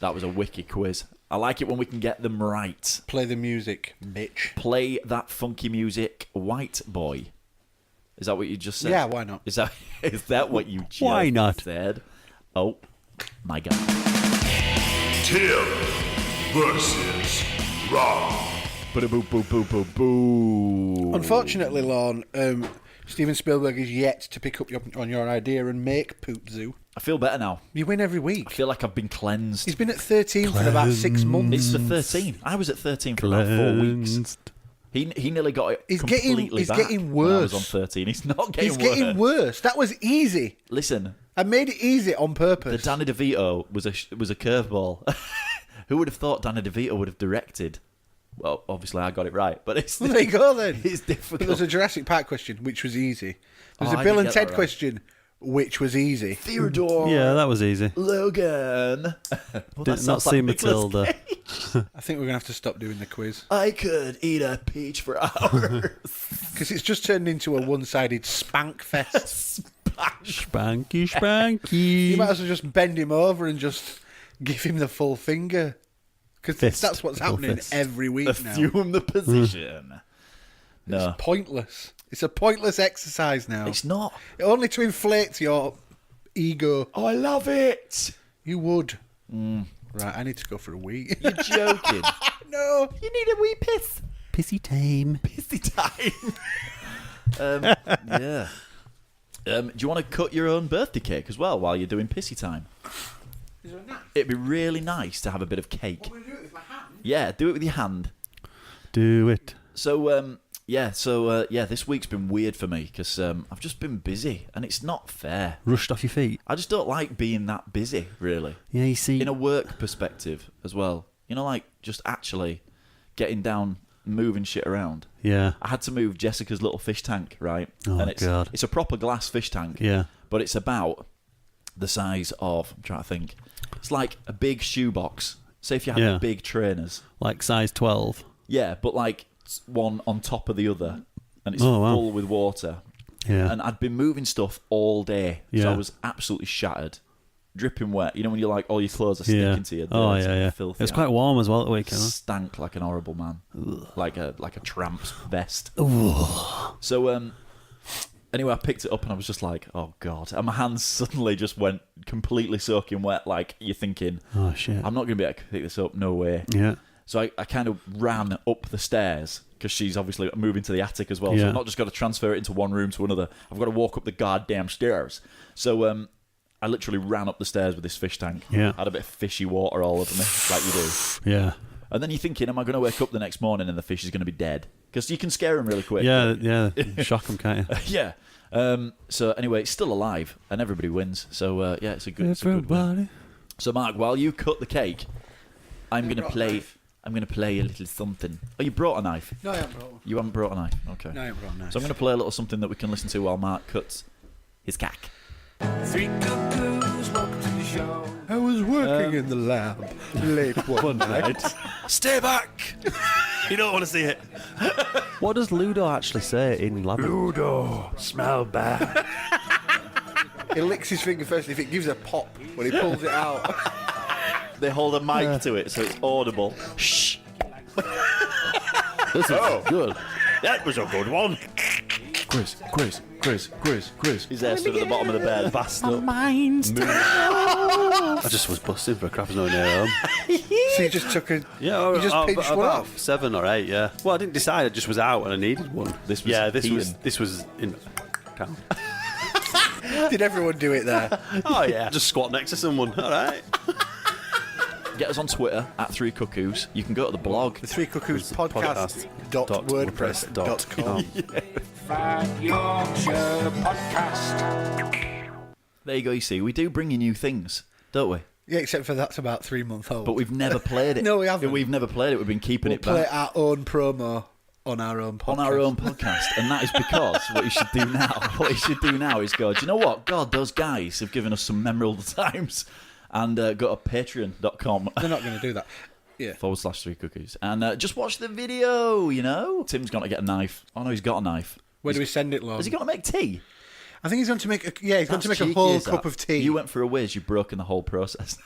That was a wiki quiz. I like it when we can get them right. Play the music, bitch. Play that funky music, white boy. Is that what you just said? Yeah, why not? Is that what you just Why not? said? Oh, my God. Tim versus Rob. Boo. Unfortunately, Lorne, Steven Spielberg is yet to pick up on your idea and make Poop Zoo. I feel better now. You win every I week. feel like I've been cleansed. He's been at 13 for about 6 months. It's for 13. I was at 13 for about 4 weeks. He nearly got it He's completely he's back getting when I worse. was on 13. He's not getting He's worse. getting worse. That was easy. Listen, I made it easy on the purpose. Danny DeVito was a curveball. Who would have thought Danny DeVito would have directed? Well, obviously I got it right, but it's Well, there you go then. it's But difficult. there's a Jurassic Park question, which was easy. There's Oh, a I Bill did and get Ted that right. question, which was easy. Theodore. Yeah, that was easy. Logan. Well, that Did not sounds see like Nicolas Matilda. Cage. I think we're going to have to stop doing the quiz. I could eat a peach for hours. Because it's just turned into a one-sided spank fest. Spanky, spanky. You might as well just bend him over and just give him the full finger. Because Fist. that's what's Full happening fist. every week now. Assume the position. No, It's pointless. It's a pointless exercise now. it's not. Only to inflate your ego. Oh, I love it. You would. Right, I need to go for a wee. You're joking. No. You need a wee piss. Pissy time. Pissy time. Yeah. Do you want to cut your own birthday cake as well while you're doing pissy time? Is there a knife? It'd be really nice to have a bit of cake. I'm going to do it with my hand. Yeah, do it with your hand. Do it. So, this week's been weird for me because I've just been busy and it's not fair. Rushed off your feet. I just don't like being that busy, really. Yeah, you see. In a work perspective as well. You know, like just actually getting down, moving shit around. Yeah. I had to move Jessica's little fish tank, right? Oh, and it's, God. It's a proper glass fish tank. Yeah. But it's about the size of, I'm trying to think, it's like a big shoebox. Say if you had Yeah. big trainers. Like size 12. Yeah, but like one on top of the other. And it's Oh, wow. full with water. Yeah. And I'd been moving stuff all day. So Yeah. I was absolutely shattered. Dripping wet. You know when you're like, all your clothes are sticking to you. Oh, dirty, yeah. Filthy. It was quite warm as well at the weekend. Huh? Stank like an horrible man. Like a tramp's vest. So, anyway, I picked it up and I was just like, oh, God. And my hands suddenly just went completely soaking wet. Like, you're thinking, Oh, shit. I'm not going to be able to pick this up. No way. Yeah. So I kind of ran up the stairs because she's obviously moving to the attic as well. So Yeah. I've not just got to transfer it into one room to another. I've got to walk up the goddamn stairs. So I literally ran up the stairs with this fish tank. Yeah. Had a bit of fishy water all over me, like you do. Yeah. And then you're thinking, am I going to wake up the next morning and the fish is going to be dead? Because you can scare him really quick. Yeah. Shock them, can't you? Yeah. So anyway, it's still alive and everybody wins. So it's a good win. Everybody. So Mark, while you cut the cake, I'm going to brought a play. knife. I'm going to play a little something. Oh, you brought a knife. No, I haven't brought one. You haven't brought a knife. Okay. No, I haven't brought a knife. So I'm going to play a little something that we can listen to while Mark cuts his cack. Three cuckoos, welcome to the show. I was working in the lab late one night. Stay back! You don't want to see it. What does Ludo actually say in Labyrinth? Ludo, smell bad. He licks his finger first. If it gives a pop when he pulls it out. They hold a mic to it so it's audible. Shh! This is good. That was a good one. Chris. He's there stood at the bottom of the bed. Fast up. I just was busting for a crap no near home. So you just took a... Yeah, You just pinched one about off? 7 or 8, yeah. Well, I didn't decide, I just was out and I needed one. This was this was in town. Did everyone do it there? Oh, yeah. Just squat next to someone, alright. Get us on Twitter at 3 Cuckoos. You can go to the blog. The Three Cuckoos podcast.wordpress.com. Fat Yorkshire Podcast. There you go. You see, we do bring you new things, don't we? Yeah, except for that's about 3 months old. But we've never played it. No, we haven't. We've never played it. We've been keeping we'll it play back our own promo on our own podcast. on our own podcast, and that is because what you should do now. What you should do now is go. Do you know what? God, those guys have given us some memorable times, and go to Patreon.com. They're not going to do that. Yeah. /3 Cuckoos. And just watch the video, you know. Tim's gone to get a knife. Oh, no, he's got a knife. Where do we send it, Lord? Has he got to make tea? I think he's going to make a he's going to make a cheeky, whole is that? cup of tea. You went for a whiz. You've broken the whole process.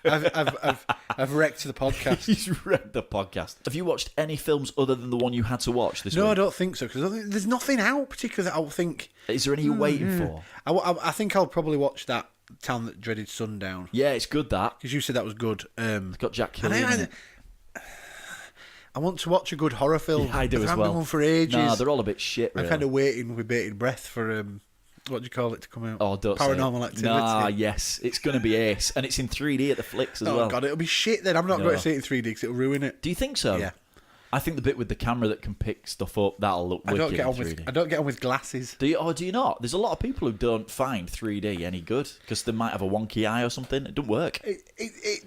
I've wrecked the podcast. He's wrecked the podcast. Have you watched any films other than the one you had to watch this week? No, I don't think so, because there's nothing out particularly that I'll think... Is there any you're waiting for? I think I'll probably watch that Town That Dreaded Sundown, Yeah, it's good, that. because you said that was good. It's got Jack And Killian in it. I want to watch a good horror film. Yeah, I do as haven't well. done one for ages. Nah, they're all a bit shit, I'm really. kind of waiting with bated breath for what do you call it to come out? Oh, don't say Paranormal it. Activity. Nah, yes. It's going to be ace. And it's in 3D at the flicks as Oh well. god, it'll be shit then. I'm not No. going to see it in 3D because it'll ruin it. Do you think so? Yeah. I think the bit with the camera that can pick stuff up, that'll look I wicked don't get in on 3D. with I don't get on with glasses. Do you, or do you not? There's a lot of people who don't find 3D any good because they might have a wonky eye or something. It doesn't work.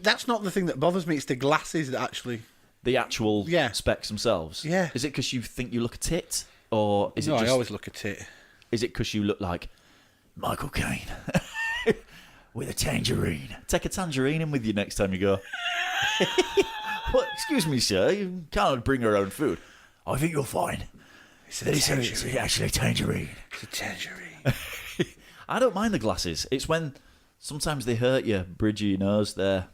That's not the thing that bothers me. It's the glasses that actually. The actual Yeah. specs themselves. Yeah. Is it because you think you look a tit? Or is No, it just... I always look at it. Is it because you look like Michael Caine with a tangerine? Take a tangerine in with you next time you go. What? Excuse me, sir. You can't bring your own food. I think you're fine. It's a It's actually a tangerine. It's a tangerine. I don't mind the glasses. It's when sometimes they hurt you, bridge your nose there.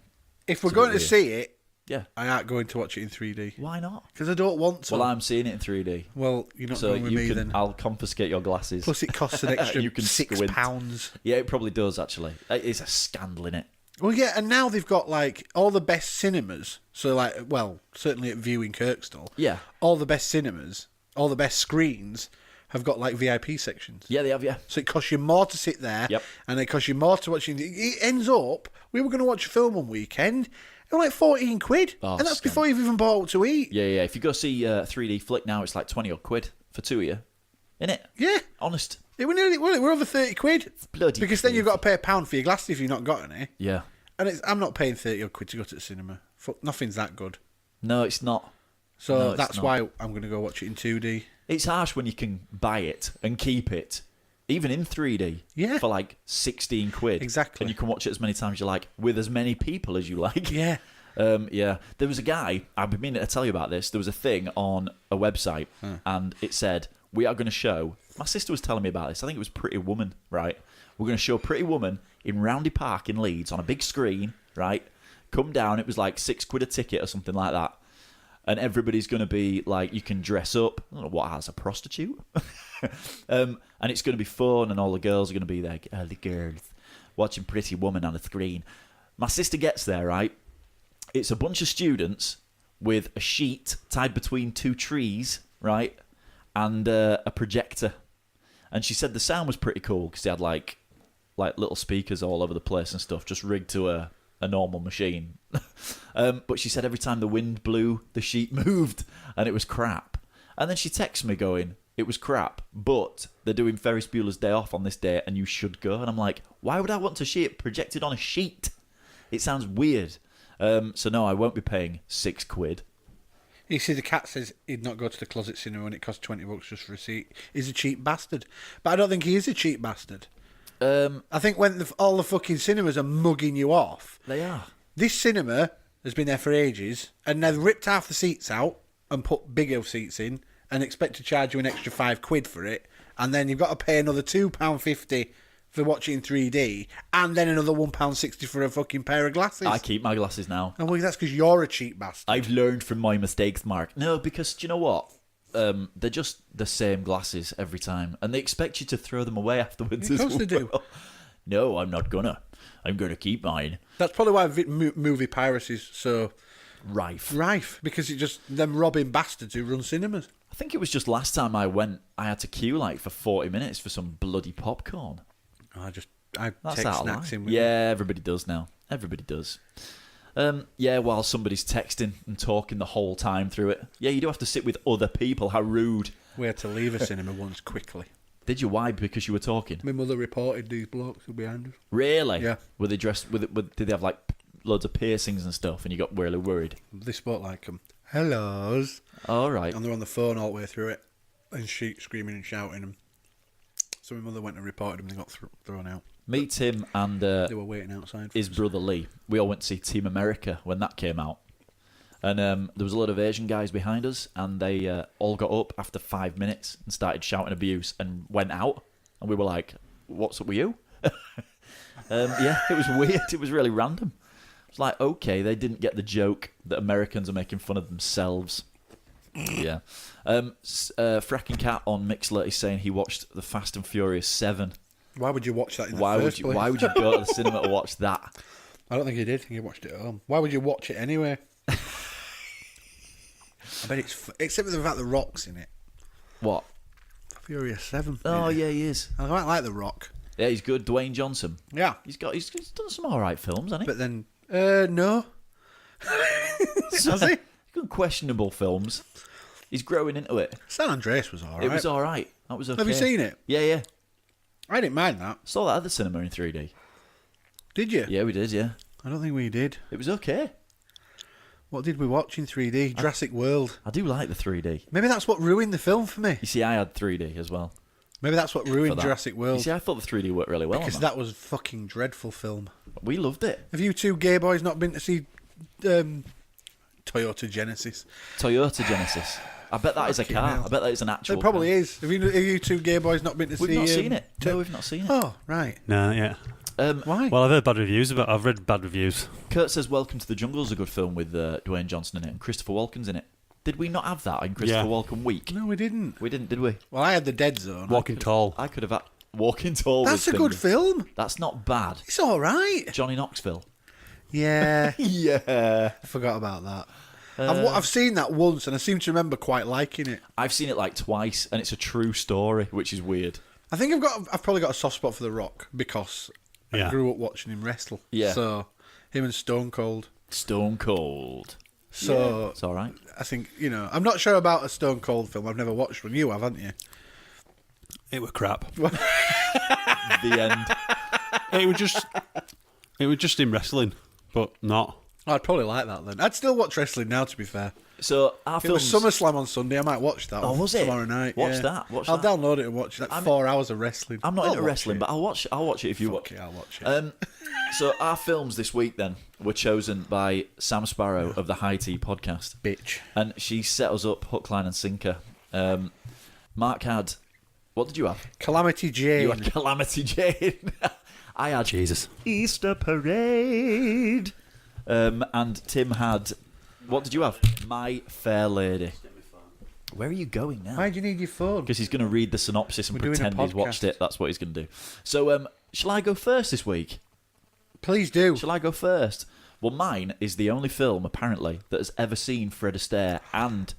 If we're It's a going bit to weird. see it, Yeah. I aren't going to watch it in 3D Why not? because I don't want to. Well, I'm seeing it in 3D. Well, you're not So going with you me can. then. I'll confiscate your glasses. Plus, it costs an extra You can squint. £6. Yeah, it probably does actually. It's a scandal, innit? Well, yeah, and now they've got like all the best cinemas. So, like, well, certainly at View in Kirkstall. Yeah. All the best cinemas, all the best screens have got like VIP sections. Yeah, they have. Yeah. So it costs you more to sit there, Yep. and it costs you more to watch. It ends up, we were going to watch a film one weekend, it was like 14 quid, Oh, and that's scam. before you've even bought to eat. Yeah, yeah. If you go see 3D Flick now, it's like 20 odd quid for two of you. Innit? Yeah. Honest. It were nearly, we're over 30 quid. Bloody because then crazy. you've got to pay £1 for your glasses if you've not got any. Yeah. And I'm not paying 30 odd quid to go to the cinema. Nothing's that good. No, it's not. So No, it's that's not. why I'm going to go watch it in 2D. It's harsh when you can buy it and keep it, even in 3D, Yeah. for like 16 quid. Exactly. And you can watch it as many times as you like, with as many people as you like. Yeah. Yeah. There was a guy, I've been meaning to tell you about this, there was a thing on a website, and it said, we are going to show, my sister was telling me about this, I think it was Pretty Woman, right? We're going to show Pretty Woman in Roundy Park in Leeds on a big screen, right? Come down, it was like £6 a ticket or something like that. And everybody's going to be like, you can dress up. I don't know what, as a prostitute? And it's going to be fun, and all the girls are going to be there, the girls, watching Pretty Woman on a screen. My sister gets there, right? It's a bunch of students with a sheet tied between two trees, right? And a projector. And she said the sound was pretty cool because they had like little speakers all over the place and stuff, just rigged to a normal machine. But she said every time the wind blew, the sheet moved, and it was crap. And then she texts me going, it was crap, but they're doing Ferris Bueller's Day Off on this day, and you should go. And I'm like, why would I want to see it projected on a sheet? It sounds weird. So no, I won't be paying £6. You see, the cat says he'd not go to the closet cinema when it costs $20 just for a seat. He's a cheap bastard. But I don't think he is a cheap bastard. I think when all the fucking cinemas are mugging you off. They are. This cinema has been there for ages, and they've ripped half the seats out and put bigger seats in and expect to charge you an extra £5 for it. And then you've got to pay another £2.50 for watching in 3D, and then another £1.60 for a fucking pair of glasses. I keep my glasses now. And well, that's because you're a cheap bastard. I've learned from my mistakes, Mark. No, because do you know what? They're just the same glasses every time, and they expect you to throw them away afterwards. Of as course they do. well. No, I'm not gonna. I'm gonna keep mine. That's probably why movie piracy is so Rife. because it's just them robbing bastards who run cinemas. I think it was just last time I went, I had to queue like for 40 minutes for some bloody popcorn. I That's take out of snacks line. in with Yeah, everybody does now. Everybody does. Yeah, while somebody's texting and talking the whole time through it. Yeah, you do have to sit with other people. How rude. We had to leave a cinema once quickly. Did you? Why? Because you were talking? My mother reported these blokes were behind us. Really? Yeah. Were they dressed? Did they have like loads of piercings and stuff? And you got really worried? They spoke like them. Hellos. All right. And they're on the phone all the way through it. And she screaming and shouting. And so my mother went and reported them. They got thrown out. Meet him and They were waiting outside for his us. brother Lee. We all went to see Team America when that came out. And there was a lot of Asian guys behind us, and they all got up after 5 minutes and started shouting abuse and went out. And we were like, "What's up with you?" Yeah, it was weird. It was really random. It's like, okay, they didn't get the joke that Americans are making fun of themselves. Yeah. Fracking Cat on Mixler is saying he watched the Fast and Furious 7. Why would you watch that in the Why first would you? place? Why would you go to the cinema to watch that? I don't think he did. I think he watched it at home. Why would you watch it anyway? I bet it's... Except for the fact The Rock's in it. What? Furious 7. Oh yeah, he is. I quite like The Rock. Yeah, he's good. Dwayne Johnson. Yeah. He's done some all right films, hasn't he? But then... no. Has he? He's done questionable films. He's growing into it. San Andreas was alright. It was all right. That was okay. Have you seen it? Yeah. I didn't mind that. Saw that at the cinema in 3D. Did you? Yeah, we did. Yeah, I don't think we did. it was okay. What did we watch in 3D? Jurassic World. I do like the 3D. Maybe that's what ruined the film for me. You see, I had 3D as well. Maybe that's what for ruined that. Jurassic You World. see, I thought the 3D worked really well. Because on that was a fucking dreadful film. We loved it. Have you two gay boys not been to see Toyota Genesis? Toyota Genesis. I bet that is a Fucking car. hell. I bet that is an actual It probably car. is. Have you two gay boys not been to We've see not seen it. To- No, we've not seen it. Oh, right. No, yeah. Why? Well, I've heard bad reviews about. I've read bad reviews. Kurt says Welcome to the Jungle is a good film with Dwayne Johnson in it and Christopher Walken's in it. Did we not have that in Christopher Yeah. Walken Week? No, we didn't. We didn't, did we? Well, I had The Dead Zone. Walking Tall. I could have had Walking Tall. That's a with good Finger. film. That's not bad. It's all right. Johnny Knoxville. Yeah, Yeah. I forgot about that. I've seen that once, and I seem to remember quite liking it. I've seen it like twice, and it's a true story, which is weird. I think I've probably got a soft spot for The Rock because I Yeah. grew up watching him wrestle. Yeah. So him and Stone Cold. Stone Cold. So It's all right. I think I'm not sure about a Stone Cold film. I've never watched one. You have, haven't you? It were crap. The end. It was just in wrestling, but not. I'd probably like that then. I'd still watch wrestling now. To be fair, So our if it was films. SummerSlam on Sunday, I might watch that. Oh, was it? Tomorrow night? Watch yeah. that, watch I'll that. download it and watch it. 4 hours of wrestling. I'm not I'll into watch wrestling, it. but I'll watch it if you watch. Fuck it, I'll watch it. So our films this week then were chosen by Sam Sparrow of the High Tea podcast, Bitch. and she set us up hook, line, and sinker. Mark had. What did you have? Calamity Jane. You had Calamity Jane. I had Jesus. Easter Parade. And Tim had. What did you have? My Fair Lady. Where are you going now? Why do you need your phone? Because he's going to read the synopsis and We're doing a pretend he's watched podcast. it. That's what he's going to do. So, shall I go first this week? Please do. Shall I go first? Well, mine is the only film, apparently, that has ever seen Fred Astaire and...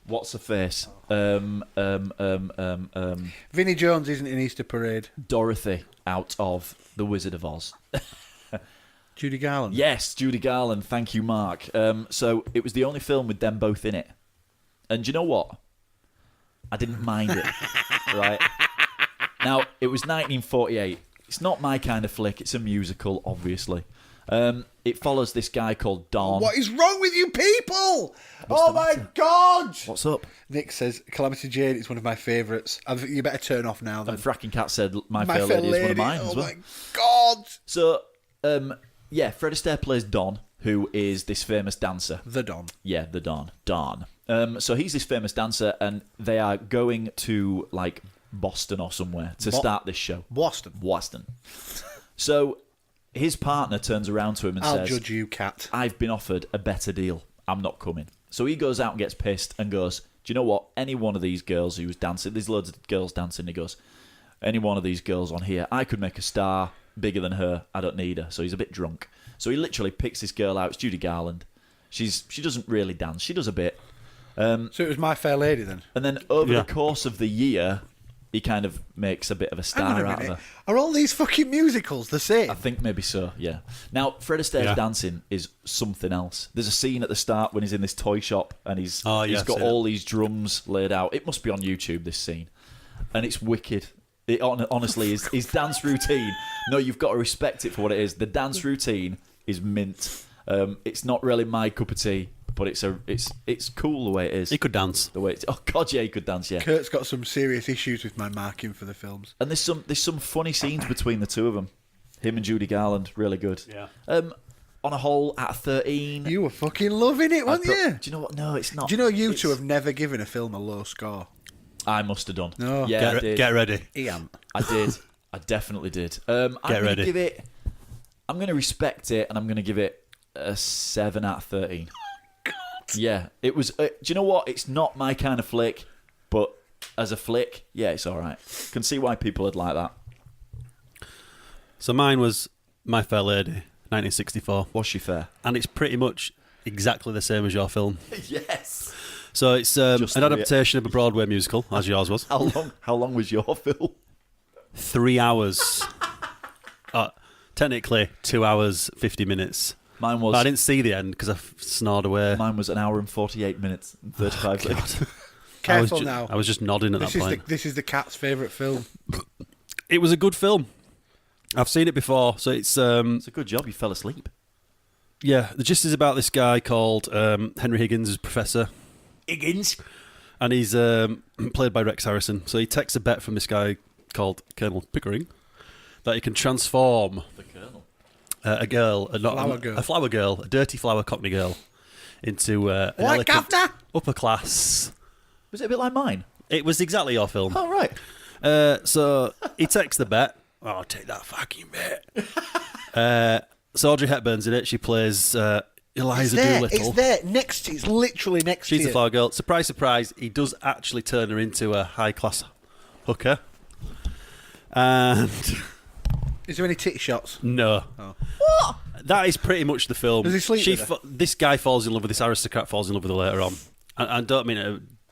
What's her face? Vinnie Jones isn't in Easter Parade. Dorothy out of The Wizard of Oz. Judy Garland. Yes, Judy Garland. Thank you, Mark. So it was the only film with them both in it. And do you know what? I didn't mind it. Right? Now, it was 1948. It's not my kind of flick. It's a musical, obviously. It follows this guy called Don. What is wrong with you people? What's Oh the my matter? God! What's up? Nick says Calamity Jane is one of my favourites. You better turn off now then. And Fracking Cat said My Fair Lady is one of mine oh as well. my God! So, yeah, Fred Astaire plays Don, who is this famous dancer. The Don. Yeah, the Don. So he's this famous dancer, and they are going to, like, Boston or somewhere to start this show. Boston. So his partner turns around to him and I'll says, judge you, cat. I've been offered a better deal. I'm not coming. So he goes out and gets pissed and goes, do you know what? Any one of these girls who's dancing, there's loads of girls dancing, he goes, any one of these girls on here, I could make a star bigger than her. I don't need her. So he's a bit drunk. So he literally picks this girl out. It's Judy Garland. She doesn't really dance. She does a bit. So it was My Fair Lady then? And then over Yeah. the course of the year, he kind of makes a bit of a Hang on star a out of minute. her. Are all these fucking musicals the same? I think maybe so, yeah. Now, Fred Astaire's Yeah. dancing is something else. There's a scene at the start when he's in this toy shop and he's Oh, yeah, he's I've got seen all these drums laid out. It must be on YouTube, this scene. And it's wicked. It honestly is his dance routine. No, you've got to respect it for what it is. The dance routine is mint. It's not really my cup of tea, but it's cool the way it is. He could dance. The way it's, oh god, yeah, he could dance, yeah. Kurt's got some serious issues with my marking for the films. And there's some funny scenes between the two of them. Him and Judy Garland, really good. Yeah. on a whole, out of 13. You were fucking loving it, weren't you? Do you know what? No, it's not. Do you know you two have never given a film a low score? I must have done. No. Yeah, I did. Get ready. Ian. I did. I definitely did. I'm going to ready. give it... I'm going to respect it, and I'm going to give it a 7 out of 13. God. Yeah, it was... do you know what? It's not my kind of flick, but as a flick, yeah, it's all right. Can see why people would like that. So mine was My Fair Lady, 1964. Was she fair? And it's pretty much exactly the same as your film. Yes. So it's Just an the adaptation of a Broadway musical, as yours was. How long was your film? 3 hours. Technically, 2 hours, 50 minutes. Mine was... But I didn't see the end because I snored away. Mine was 1 hour and 48 minutes and 35 seconds. Careful now. I was just nodding at that point. This is the cat's favourite film. It was a good film. I've seen it before, so it's... It's a good job you fell asleep. Yeah, the gist is about this guy called Henry Higgins, as Professor. Higgins? And he's played by Rex Harrison. So he takes a bet from this guy called Colonel Pickering that he can transform The Colonel. a girl, Flower girl, a dirty flower Cockney girl, into an What, elegant Governor? upper class. Was it a bit like mine? It was exactly your film. Oh, right. So he takes the bet. Oh, I'll take that fucking bet. So Audrey Hepburn's in it. She plays Eliza Doolittle. It's there. It's literally next She's to the you. flower girl. Surprise, surprise. He does actually turn her into a high-class hooker. And Is there any titty shots? no. Oh. What? That is pretty much the film. Does he sleep with her? This guy falls in love with this aristocrat, falls in love with her later on. I don't mean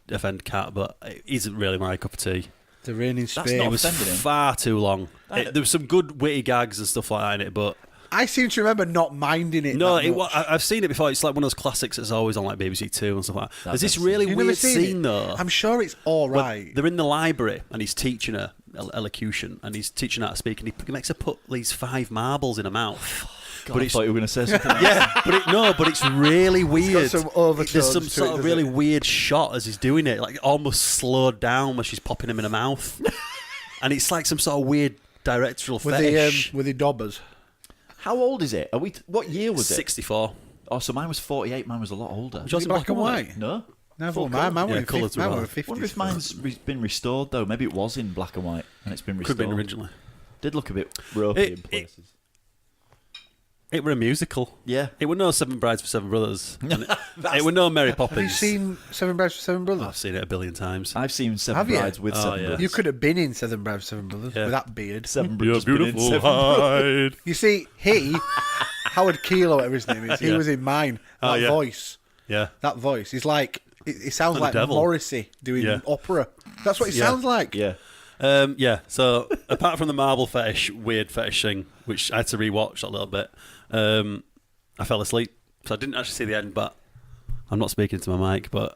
to offend Kat, but it isn't really my cup of tea. The rain in That's Spain. not It was offended him. far too long. There was some good witty gags and stuff like that in it, but I seem to remember not minding it. no, that much. I've seen it before. It's like one of those classics that's always on like BBC Two and stuff like that. There's this I've really You've never weird seen scene it? though. I'm sure it's all where right. They're in the library and he's teaching her elocution and he's teaching her how to speak and he makes her put these 5 marbles in her mouth. God, I thought you were going to say something else. Yeah, but it's really weird. some overtones There's some to sort it, of doesn't really it? weird shot as he's doing it, like almost slowed down where she's popping him in her mouth, and it's like some sort of weird directorial fetish. With the dobbers. How old is it? What year was it? 64. Oh, so mine was 48. Mine was a lot older. Was yours in black and white? No. No, Full mine colour. were Yeah, in colours 50s. were Mine were right. in 50s. I wonder if mine's been restored, though. Maybe it was in black and white and it's been Could restored. have been originally. Did look a bit ropey in places. It were a musical. Yeah. It were no Seven Brides for Seven Brothers. And it were no Mary Poppins. Have you seen Seven Brides for Seven Brothers? I've seen it a billion times. I've seen Seven Have you? Brides with Oh, Seven yeah. Brothers. You could have been in Seven Brides for Seven Brothers Yeah. with that beard. Seven Brothers. been in Seven bride. You see, Howard Keel or whatever his name is, he was in mine. That Oh, yeah. voice. Yeah. That voice. He's like, it sounds Like like the devil. Morrissey doing Yeah. opera. That's what it Yeah. sounds like. Yeah. Yeah, so apart from the marble fetish, weird fetish thing, which I had to rewatch a little bit, I fell asleep. So I didn't actually see the end, but I'm not speaking to my mic, but...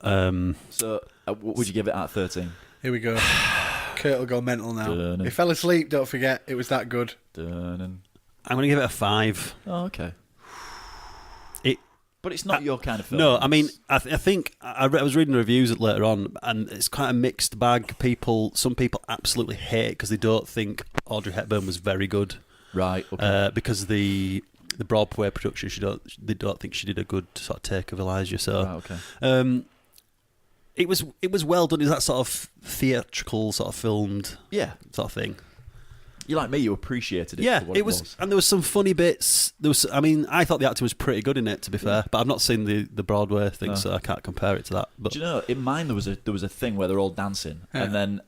So, what would you give it out of 13? Here we go. Kurt will go mental now. Dun-dun. He fell asleep, don't forget. It was that good. Dun-dun. I'm going to give it a 5. Oh, okay. It But it's not your kind of film. No, I mean, I think I was reading the reviews later on, and it's quite a mixed bag. Some people absolutely hate it because they don't think Audrey Hepburn was very good. Right, okay. Because the Broadway production, they don't think she did a good sort of take of Elijah. So, Right, okay. it was well done. It was that sort of theatrical, sort of filmed, Yeah. sort of thing. You like me, you appreciated it Yeah, for what it was, and there was some funny bits. I thought the acting was pretty good in it, to be fair. But I've not seen the Broadway thing, so I can't compare it to that. But Do you know, in mine there was a thing where they're all dancing, and then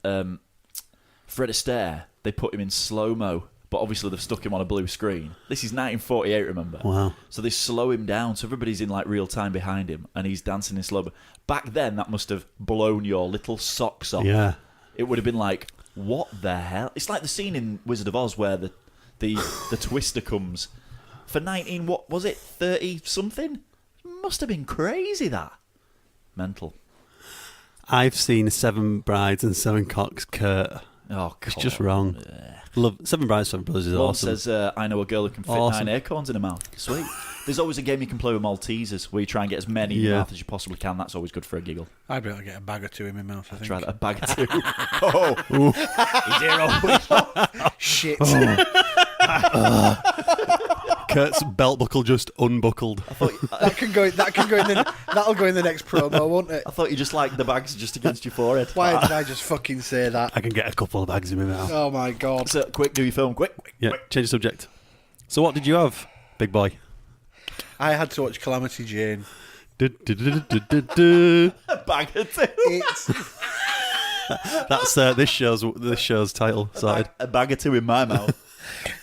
Fred Astaire, they put him in slow-mo, but obviously they've stuck him on a blue screen. This is 1948, remember? Wow. So they slow him down, so everybody's in like real time behind him, and he's dancing in slow-mo. Back then, that must have blown your little socks off. Yeah. It would have been like, what the hell? It's like the scene in Wizard of Oz where the twister comes. For 30-something? Must have been crazy, that. Mental. I've seen 7 Brides and 7 Cocks, Kurt. Oh, It's God. just wrong. Love 7 Brides, 7 Brothers is One awesome. says, I know a girl who can fit Awesome. 9 acorns in her mouth. Sweet. There's always a game you can play with Maltesers where you try and get as many in your Yeah. mouth as you possibly can. That's always good for a giggle. I'd be able to get a bag or two in my mouth, I think. Try that, a bag of two. Oh, he's here always. Shit. Kurt's belt buckle just unbuckled. That'll go in the next promo, won't it? I thought you just liked the bags just against your forehead. Why did I just fucking say that? I can get a couple of bags in my mouth. Oh my god. So, quick, do your film, quick. Yeah, change the subject. So what did you have, big boy? I had to watch Calamity Jane. A bag of two. It's That's this show's title. Sorted. A bag of two in my mouth.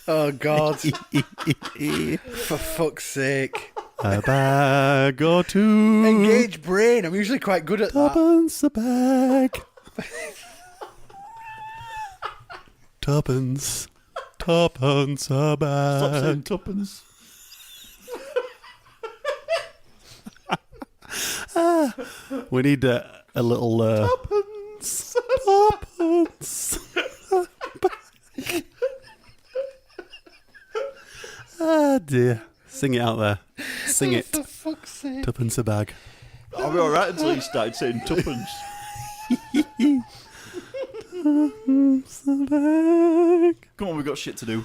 oh god. For fuck's sake. A bag or two. Engage brain. I'm usually quite good at that. Tuppence a bag. Tuppence. Tuppence a Stop saying bag. tuppence. We need a little. Tuppence. Tuppence. Ah dear. Sing it out there. Sing it. For fuck's sake. Tuppence a bag. I'll be alright until you started saying tuppence. Tuppence a bag. Come on, we've got shit to do.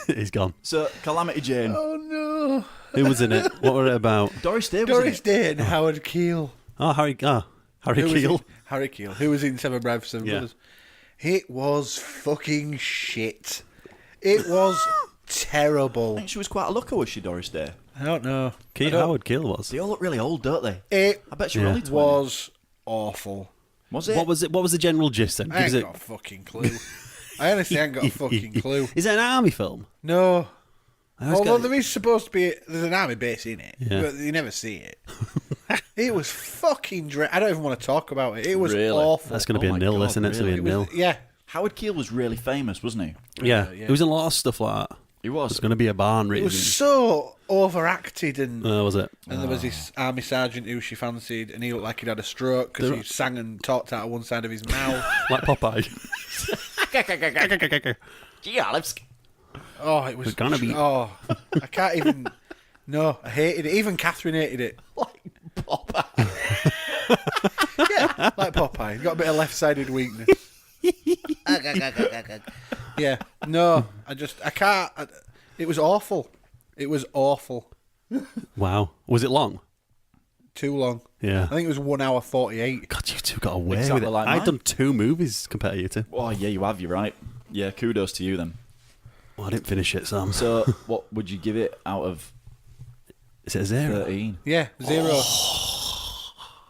He's gone. So, Calamity Jane. Oh no. Who was in it? What were it about? Doris Day was Doris in it. Day and Howard Keel. Oh, Harry Who was Keel. in- Harry Keel. Who was in Seven Brides for Seven Yeah. Brothers. It was fucking shit. It was I terrible. think she was quite a looker, was she, Doris Day? I don't know. Howard Keel was. They all look really old, don't they? It I bet she was Yeah. only 20. was awful. Was it? What was it? What was the general gist then? I Give ain't us got a fucking clue. I honestly ain't got a fucking clue. Is it an army film? No. I always Although get- there is supposed to be, there's an army base in it, Yeah. but you never see it. It was fucking I don't even want to talk about it. It was Really? awful. That's going to Oh be a my nil, God, isn't it? It's going to be a It was- nil. yeah. Howard Keel was really famous, wasn't he? Yeah. yeah. It was in a lot of stuff like that. He was. There's going to be a barn It written. was so overacted and Was it? there was this army sergeant who she fancied and he looked like he'd had a stroke because he sang and talked out of one side of his mouth. Like Popeye. Gee, Olives. Oh, it was We're gonna be- Oh, I can't even. No, I hated it. Even Catherine hated it. Like Popeye. Yeah, like Popeye. Got a bit of left-sided weakness. Yeah. No, I can't. It was awful. It was awful. Wow. Was it long? Too long. Yeah. I think it was 1 hour 48. God, you two got away Exactly with it. like I'd mine. done 2 movies compared to you two. Oh, yeah, you have. You're right. Yeah, kudos to you then. Well, I didn't finish it, Sam. So, what would you give it out of Is it a 0? 13? Yeah, 0.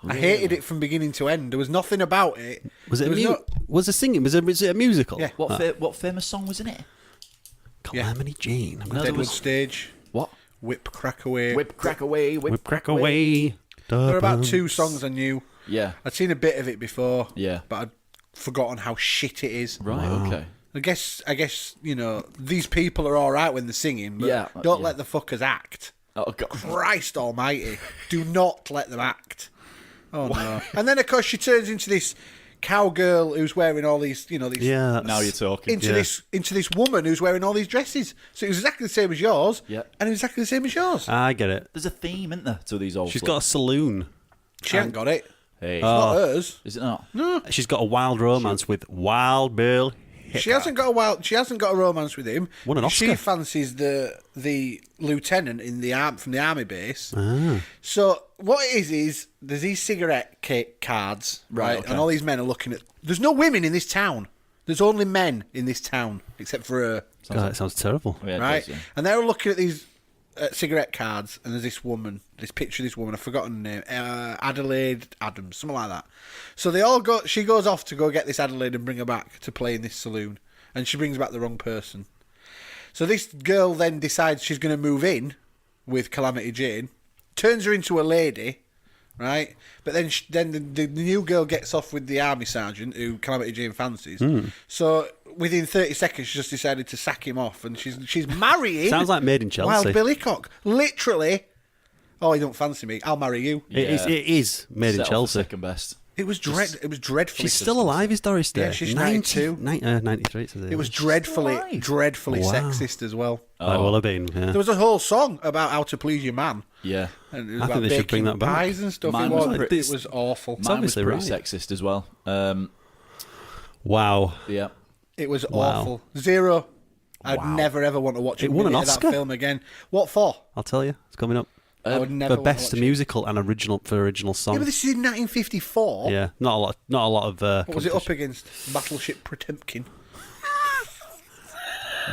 I hated it from beginning to end. There was nothing about it. Was it There a was it singing? Was it a musical? Yeah. What famous song was in it? Calamity Jane. I'm No, gonna- there Deadwood was- Stage. What? Whip Crack Away. Whip Crack Away. Whip crack away. There were about Tuppence. 2 songs I knew. Yeah. I'd seen a bit of it before. Yeah. But I'd forgotten how shit it is. Right, okay. I guess you know these people are all right when they're singing, but Yeah, don't yeah. let the fuckers act. Oh, God. Christ Almighty, do not let them act. Oh no! And then of course she turns into this cowgirl who's wearing all these, you know, these Yeah. Now you're talking. into this woman who's wearing all these dresses. So it was exactly the same as yours. Yeah. and it was exactly the same as yours. I get it. There's a theme, isn't there, to these old She's slips? got a saloon. She hasn't got it. Hey. It's not hers. Is it not? She's got a wild romance with Wild Bill. She hasn't got a romance with him. Won an She Oscar. fancies the lieutenant in the from the army base. Ah. So what it is there's these cigarette cake cards, right? okay. And all these men are looking at. There's no women in this town. There's only men in this town, except for her, God, that sounds terrible. Yeah, it right? does, yeah. And they're looking at these cigarette cards, and there's this woman, this picture of this woman. I've forgotten her name. Adelaide Adams, something like that. So they all go. She goes off to go get this Adelaide and bring her back to play in this saloon, and she brings back the wrong person. So this girl then decides she's going to move in with Calamity Jane, turns her into a lady, right? But then the new girl gets off with the army sergeant who Calamity Jane fancies. So within 30 seconds, she just decided to sack him off, and she's marrying. Sounds like Made in Chelsea. Wild Billy Cock, literally. Oh, you don't fancy me? I'll marry you. It is Made in Set off the Chelsea. second best. It was dreadfully. She's still alive, is Doris Day? Yeah, she's 92. 93. So It was dreadfully alive? Wow. sexist as well. I will have been. Yeah. There was a whole song about how to please your man. Yeah. And it was I about think they should bring baking that back. pies and stuff. Mine It was was, pretty- it was awful. Mine was obviously pretty right. sexist as well. Wow. Yeah. It was Wow. awful. 0. I'd never ever want to watch It won an minute of Oscar? that film again. What for? I'll tell you, it's coming up I would never for want to best watch musical and original it. song. Yeah, but this is in 1954. Yeah, not a lot of. What was it up competition. against? Battleship Potemkin.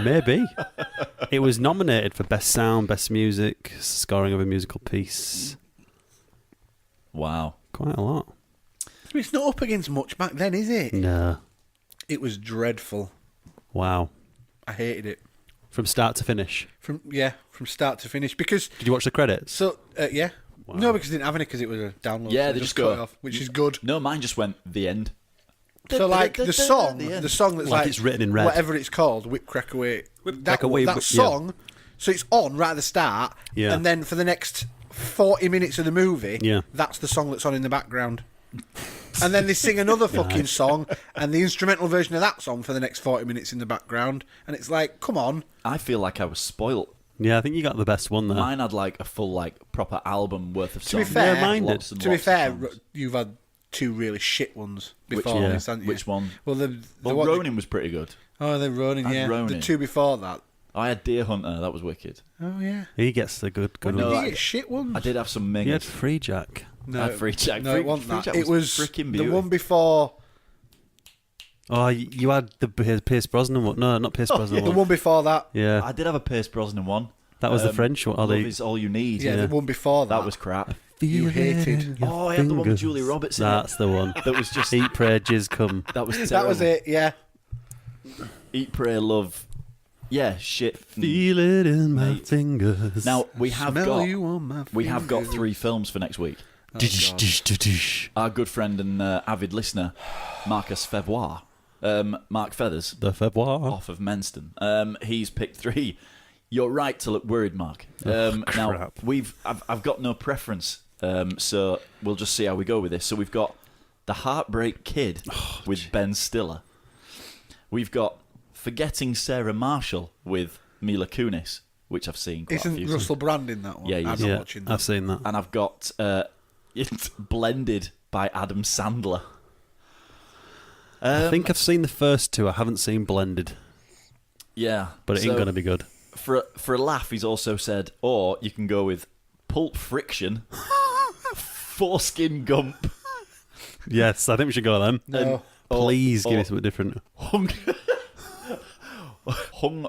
Maybe. It was nominated for best sound, best music, scoring of a musical piece. Wow. Quite a lot. It's not up against much back then, is it? No. It was dreadful. Wow. I hated it From start to finish. from start to finish because Did you watch the credits? so yeah. No, because I didn't have any because it was a download. Yeah, so they just just cut go- it off, which is good. No, mine just went the end. So like the song end. that's Like like it's written in red. whatever it's called, Whip Crack Away. Crack Away, that yeah. song. So it's on right at the start, Yeah. and then for the next 40 minutes of the movie, Yeah. that's the song that's on in the background. And then they sing another fucking song, and the instrumental version of that song for the next 40 minutes in the background, and it's like, come on. I feel like I was spoilt. Yeah, I think you got the best one there. Mine had like a full like proper album worth of To be songs. fair, Yeah, mine did. Lots and To be lots of fair, songs. you've had two really shit ones before yeah. this, haven't you? Which one? Well, the Well, what- Ronin was pretty good. Oh, the Ronin, I had yeah. The Ronin. two before that. I had Deer Hunter. That was wicked. Oh, yeah. He gets the good When one. No, did I- you get shit ones? I did have some He had mingers. Free Jack. No, I had Free Jack. No, Free- it wasn't Free that. Jack It was was freaking the beauty. one before. Oh, you had the Pierce Brosnan one. No, not Pierce Brosnan The one. one before that. Yeah, I did have a Pierce Brosnan one. that was the French one. Oh, Love the, is all you need. Yeah, Yeah. the one before that. That was crap. You Feel it hated. in your Oh, I had the one with fingers. Julia Roberts in it. That's the one. That was just. Eat, pray, jizz, come. That was terrible. That was it, yeah. Eat, pray, love. Yeah, shit. Feel it in my Mate. fingers. Now we have Smell got you on my we have got fingers. 3 films for next week. Dish, dish, dish, dish. Our good friend and avid listener, Marcus Fevois, Mark Feathers, The February. off of Menston. He's picked 3. You're right to look worried, Mark. Now crap. I've got no preference, so we'll just see how we go with this. So we've got The Heartbreak Kid with Ben Stiller. We've got Forgetting Sarah Marshall with Mila Kunis, which I've seen quite a Isn't few Russell Brand in that one? Yeah, he I'm is. not Yeah, watching that. I've seen that. and I've got it's Blended by Adam Sandler. I think I've seen the first 2. I haven't seen Blended, Yeah, but it ain't so going to be good. For a laugh, he's also said, or you can go with Pulp Friction, Foreskin Gump, Yes, I think we should go with them. No. Please give or me something different. Hung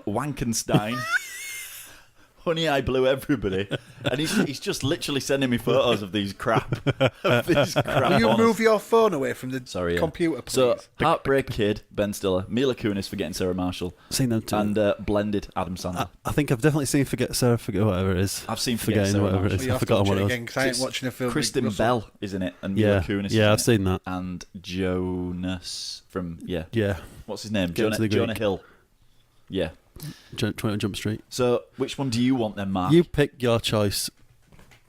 Wankenstein. Honey, I Blew Everybody, and he's just literally sending me photos of these crap. Of these crap Will you honors. move your phone away from the Sorry, yeah. computer, please? So, Heartbreak Kid, Ben Stiller, Mila Kunis, Forgetting Sarah Marshall, Seen them too. and Blended, Adam Sandler. I think I've definitely seen Forget whatever it is. I've seen Forgetting Forgetting Sarah whatever it Marshall. is. you I've have to forgotten watch what it it was. again because I ain't watching a film. with Kristen Russell. Bell is in it, and Mila Yeah, Kunis. is yeah, in I've it. seen that. And Jonas from Yeah, what's his name? Get to the Jonah Greek. Hill. Yeah. 21 Jump Street. So, which one do you want then, Mark? You pick your choice,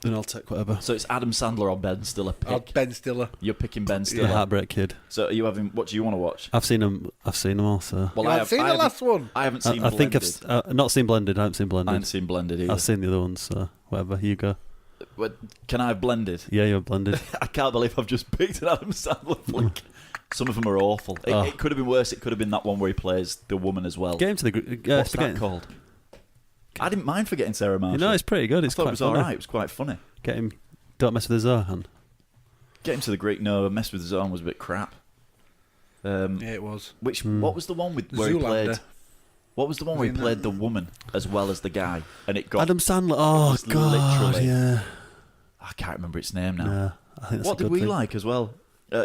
and I'll take whatever. So it's Adam Sandler or Ben Stiller. Oh, Pick. Ben Stiller. You're picking Ben The Stiller. Heartbreak Kid. So are you having? What do you want to watch? I've seen them. I've seen them all. So Well, You haven't seen the haven't- last one? I haven't seen. I think Blended. I've not seen Blended. I haven't seen I Blended. haven't seen Blended either. I've seen the other ones. So whatever. You go. Can I have Blended? Yeah, you're Blended. I can't believe I've just picked an Adam Sandler flick. Some of them are awful. Oh. It could have been worse. It could have been that one where he plays the woman as well. Get him to the. What's that called? I didn't mind Forgetting Sarah Marshall. You know, it's pretty good. It's I thought quite it was funny. alright. It was quite funny. Get him. Don't mess with his Zohan. Get him to the Greek. No, Mess with His Own was a bit crap. Yeah, it was. What was the one with where he played? Zoolander. What was the one where he played the woman as well as the guy? And it got. Adam Sandler. Oh It's God. literally- Yeah. I can't remember its name now. Yeah. I think that's What a did good we thing. like as well?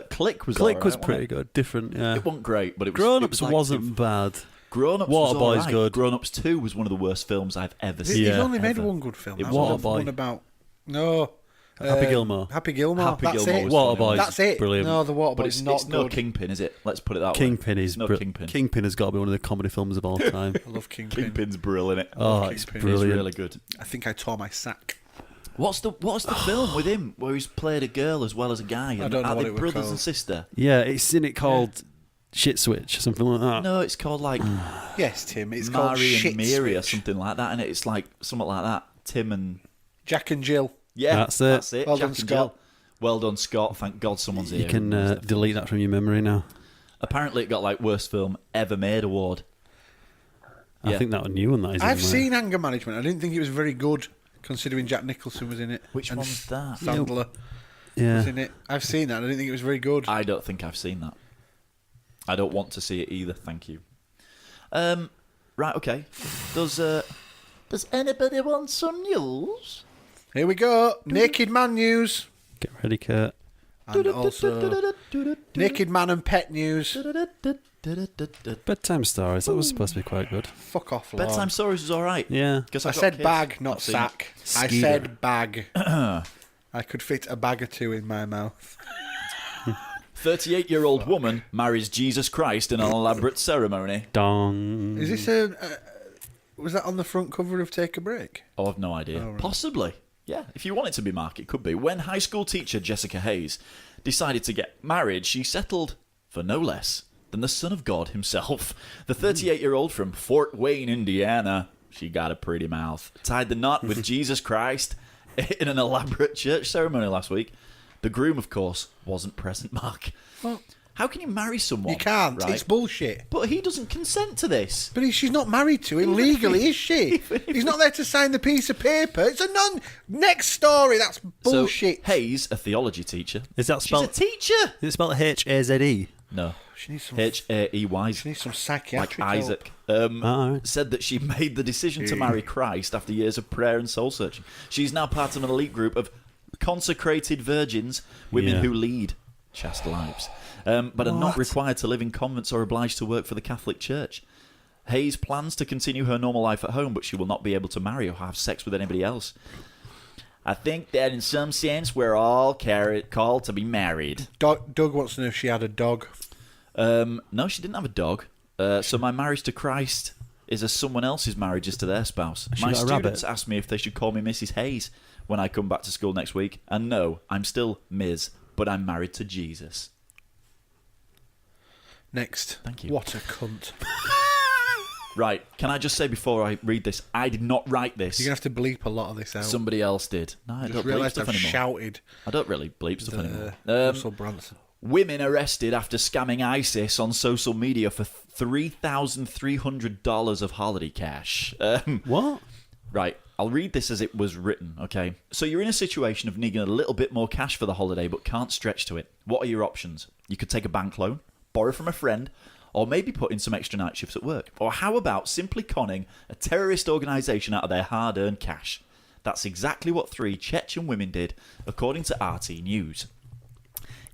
Click was. Click was alright, pretty wasn't good. Different. it? Yeah. It wasn't great, but it was. Grown it Ups was like wasn't bad. Grown Ups Waterboy's was alright. good. Grown Ups 2 was one of the worst films I've ever He's seen. Yeah, only made ever. one good film. It That was was the Waterboy. one about. No. Happy Gilmore. Happy Gilmore. Happy That's Gilmore it. was Waterboy's That's it. brilliant. No, the But Waterboy's it's not no good. Kingpin, is it? Let's put it that way. Kingpin is no Kingpin. Kingpin has got to be one of the comedy films of all time. I love Kingpin. Kingpin's brilliant. Oh, Kingpin. it's It's brilliant. It's really good. I think I tore my sack. What's the film with him where he's played a girl as well as a guy? And don't know are what they it was brothers called. and sister? Yeah, it's in it called Shit Switch or something like that. No, it's called like Yes, Tim. It's called Mari Shit and Miri or Switch. something like that, and it's like something like that. Tim and Jack and Jill. yeah, That's it. That's it. Well Jack done, and Scott. Jill. Well done, Scott. Thank God someone's here. You can delete that from your memory now. Apparently, it got like worst film ever made award. I think that was new one. That is. I've seen Anger Management. I didn't think it was very good, considering Jack Nicholson was in it. Which and one's that? Sandler Yeah. was in it. I've seen that. I didn't think it was very good. I don't think I've seen that. I don't want to see it either. Thank you. Right. Okay. Does anybody want some news? Here we go. Naked Man news. Get ready, Kurt. And also Naked Man and Pet news. Bedtime stories. That was supposed to be quite good. Fuck off, Lord. Bedtime stories is all right. Yeah. Because I said bag, not sack. I Skeeter. said bag. I could fit a bag or two in my mouth. 38-year-old woman marries Jesus Christ in an elaborate ceremony. Dong. Is this was that on the front cover of Take a Break? Oh, I've no idea. Oh, right. Possibly. Yeah, if you want it to be Mark, it could be. When high school teacher Jessica Hayes decided to get married, she settled for no less than the Son of God himself. The 38-year-old from Fort Wayne, Indiana, she got a pretty mouth, tied the knot with Jesus Christ in an elaborate church ceremony last week. The groom, of course, wasn't present, Mark. Well, how can you marry someone? you can't. Right? It's bullshit. But he doesn't consent to this. But she's not married to him legally, is she? He's not there to sign the piece of paper. It's a next story. That's bullshit. So, Hayes, a theology teacher. Is that She's spelled? a teacher. Is it spelled Haze? No. She needs some. H-A-E-Y. She needs some Like psychiatric Isaac. Right. Said that she made the decision to marry Christ after years of prayer and soul searching. She's now part of an elite group of consecrated virgins, women Yeah. who lead chaste lives, but are not required to live in convents or obliged to work for the Catholic Church. Hayes plans to continue her normal life at home, but she will not be able to marry or have sex with anybody else. I think that in some sense we're all called to be married. Doug wants to know if she had a dog. No, she didn't have a dog. So my marriage to Christ is as someone else's marriage is to their spouse. She My got a students rabbit? asked me if they should call me Mrs. Hayes when I come back to school next week. And no, I'm still Ms., but I'm married to Jesus. Next. Thank you. What a cunt. Right, can I just say before I read this, I did not write this. You're going to have to bleep a lot of this out. Somebody else did. No, I I don't just bleep realised stuff I've anymore. shouted. I don't really bleep stuff anymore. Russell Brunson. Women arrested after scamming ISIS on social media for $3,300 of holiday cash. What? Right, I'll read this as it was written, okay? So you're in a situation of needing a little bit more cash for the holiday but can't stretch to it. What are your options? You could take a bank loan, borrow from a friend, or maybe put in some extra night shifts at work. Or how about simply conning a terrorist organisation out of their hard-earned cash? That's exactly what 3 Chechen women did, according to RT News.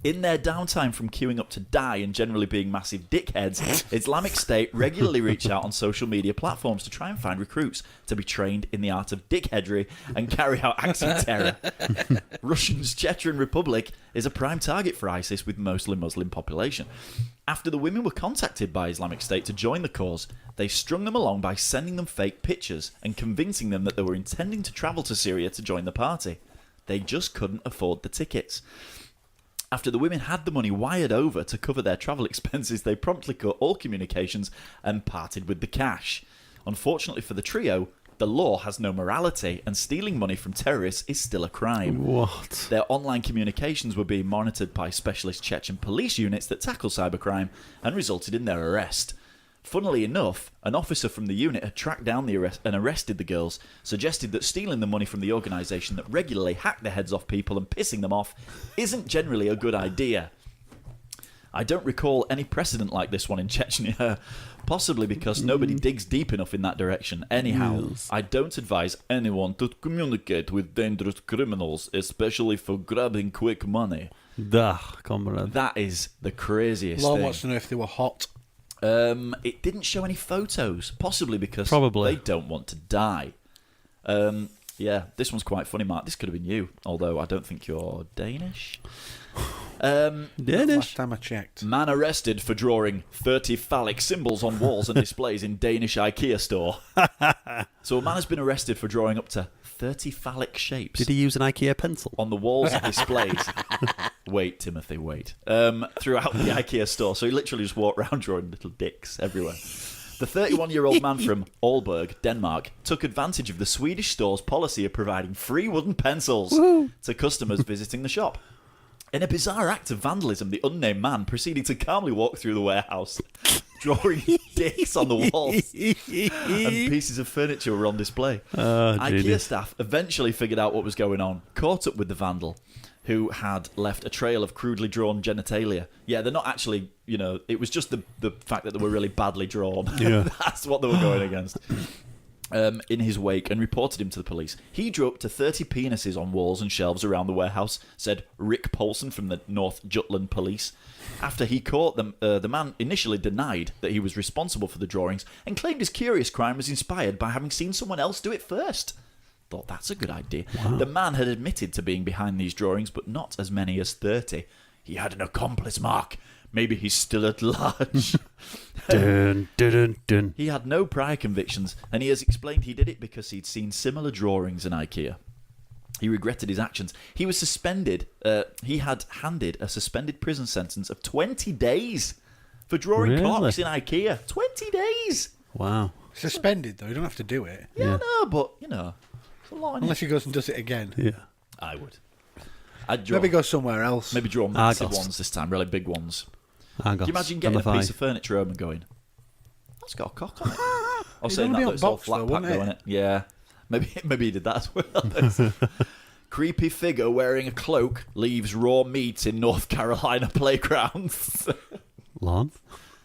In their downtime from queuing up to die and generally being massive dickheads, Islamic State regularly reach out on social media platforms to try and find recruits to be trained in the art of dickheadry and carry out acts of terror. Russia's Chechen Republic is a prime target for ISIS with mostly Muslim population. After the women were contacted by Islamic State to join the cause, they strung them along by sending them fake pictures and convincing them that they were intending to travel to Syria to join the party. They just couldn't afford the tickets. After the women had the money wired over to cover their travel expenses, they promptly cut all communications and parted with the cash. Unfortunately for the trio, the law has no morality, and stealing money from terrorists is still a crime. What? Their online communications were being monitored by specialist Chechen police units that tackle cybercrime and resulted in their arrest. Funnily enough, an officer from the unit had tracked down and arrested the girls, suggested that stealing the money from the organisation that regularly hacked the heads off people and pissing them off isn't generally a good idea. I don't recall any precedent like this one in Chechnya, possibly because nobody digs deep enough in that direction. Anyhow, I don't advise anyone to communicate with dangerous criminals, especially for grabbing quick money. Duh, comrade. That is the craziest Lon thing. wants to know if they were hot. It didn't show any photos, possibly because Probably. they don't want to die. Yeah, this one's quite funny, Mark. This could have been you, although I don't think you're Danish. Last Danish. time I checked. Man arrested for drawing 30 phallic symbols on walls and displays in Danish IKEA store. So a man has been arrested for drawing up to 30 phallic shapes Did he use an IKEA pencil? on the walls of displays. Wait, Timothy, wait. Throughout the IKEA store. So he literally just walked around drawing little dicks everywhere. The 31-year-old man from Aalborg, Denmark, took advantage of the Swedish store's policy of providing free wooden pencils to customers visiting the shop. In a bizarre act of vandalism, the unnamed man proceeded to calmly walk through the warehouse, drawing dicks on the walls, and pieces of furniture were on display. IKEA genius. staff eventually figured out what was going on, caught up with the vandal, who had left a trail of crudely drawn genitalia. Yeah, they're not actually, it was just the fact that they were really badly drawn. Yeah. That's what they were going against. In his wake, and reported him to the police. He drew up to 30 penises on walls and shelves around the warehouse, said Rick Paulson from the North Jutland Police. After he caught them, the man initially denied that he was responsible for the drawings and claimed his curious crime was inspired by having seen someone else do it first. Thought that's a good idea. Wow. The man had admitted to being behind these drawings, but not as many as 30. He had an accomplice, Mark. Maybe he's still at large. Dun, dun, dun, dun. He had no prior convictions, and he has explained he did it because he'd seen similar drawings in IKEA. He regretted his actions. He was suspended. He had handed a suspended prison sentence of 20 days for drawing clocks in IKEA. 20 days! Wow. Suspended, though. You don't have to do it. Yeah, no, but, it's a lot. Unless he goes and does it again. Yeah. I would. I'd draw, Maybe go somewhere else. Maybe draw massive ones this time, really big ones. Can you imagine getting a piece of furniture home and going, that's got a cock on it? Or saying that it's all flat pack, though, isn't it? Yeah. Maybe he did that as well. Creepy figure wearing a cloak leaves raw meat in North Carolina playgrounds. Lawn?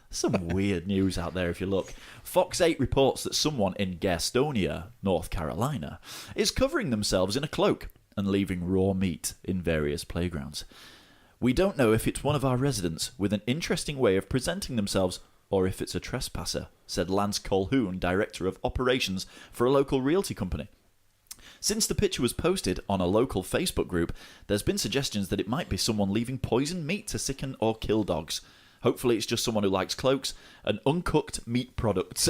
Some weird news out there if you look. Fox 8 reports that someone in Gastonia, North Carolina, is covering themselves in a cloak and leaving raw meat in various playgrounds. We don't know if it's one of our residents with an interesting way of presenting themselves or if it's a trespasser, said Lance Colhoun, Director of Operations for a local realty company. Since the picture was posted on a local Facebook group, there's been suggestions that it might be someone leaving poisoned meat to sicken or kill dogs. Hopefully it's just someone who likes cloaks, an uncooked meat product,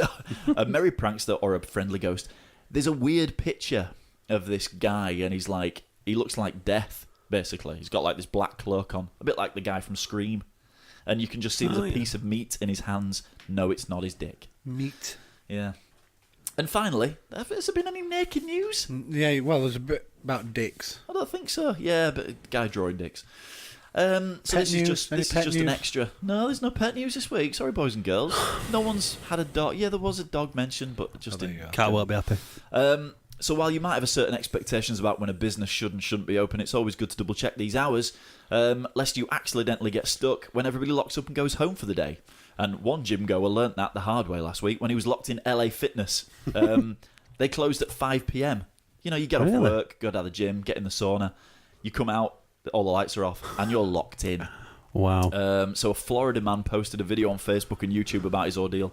a merry prankster or a friendly ghost. There's a weird picture of this guy and he looks like death. Basically, he's got like this black cloak on, a bit like the guy from Scream, and you can just see there's a piece of meat in his hands. No, it's not his dick. Meat. Yeah. And finally, has there been any naked news? Yeah, well, there's a bit about dicks. I don't think so. Yeah, but a guy drawing dicks. So this is just an extra. No, there's no pet news this week. Sorry, boys and girls. No one's had a dog. Yeah, there was a dog mentioned, but just didn't. Cat won't be happy. So while you might have a certain expectations about when a business should and shouldn't be open, it's always good to double check these hours, lest you accidentally get stuck when everybody locks up and goes home for the day. And one gym goer learnt that the hard way last week when he was locked in LA Fitness. They closed at 5 p.m. You get off work, go to the gym, get in the sauna, you come out, all the lights are off, and you're locked in. Wow. So a Florida man posted a video on Facebook and YouTube about his ordeal.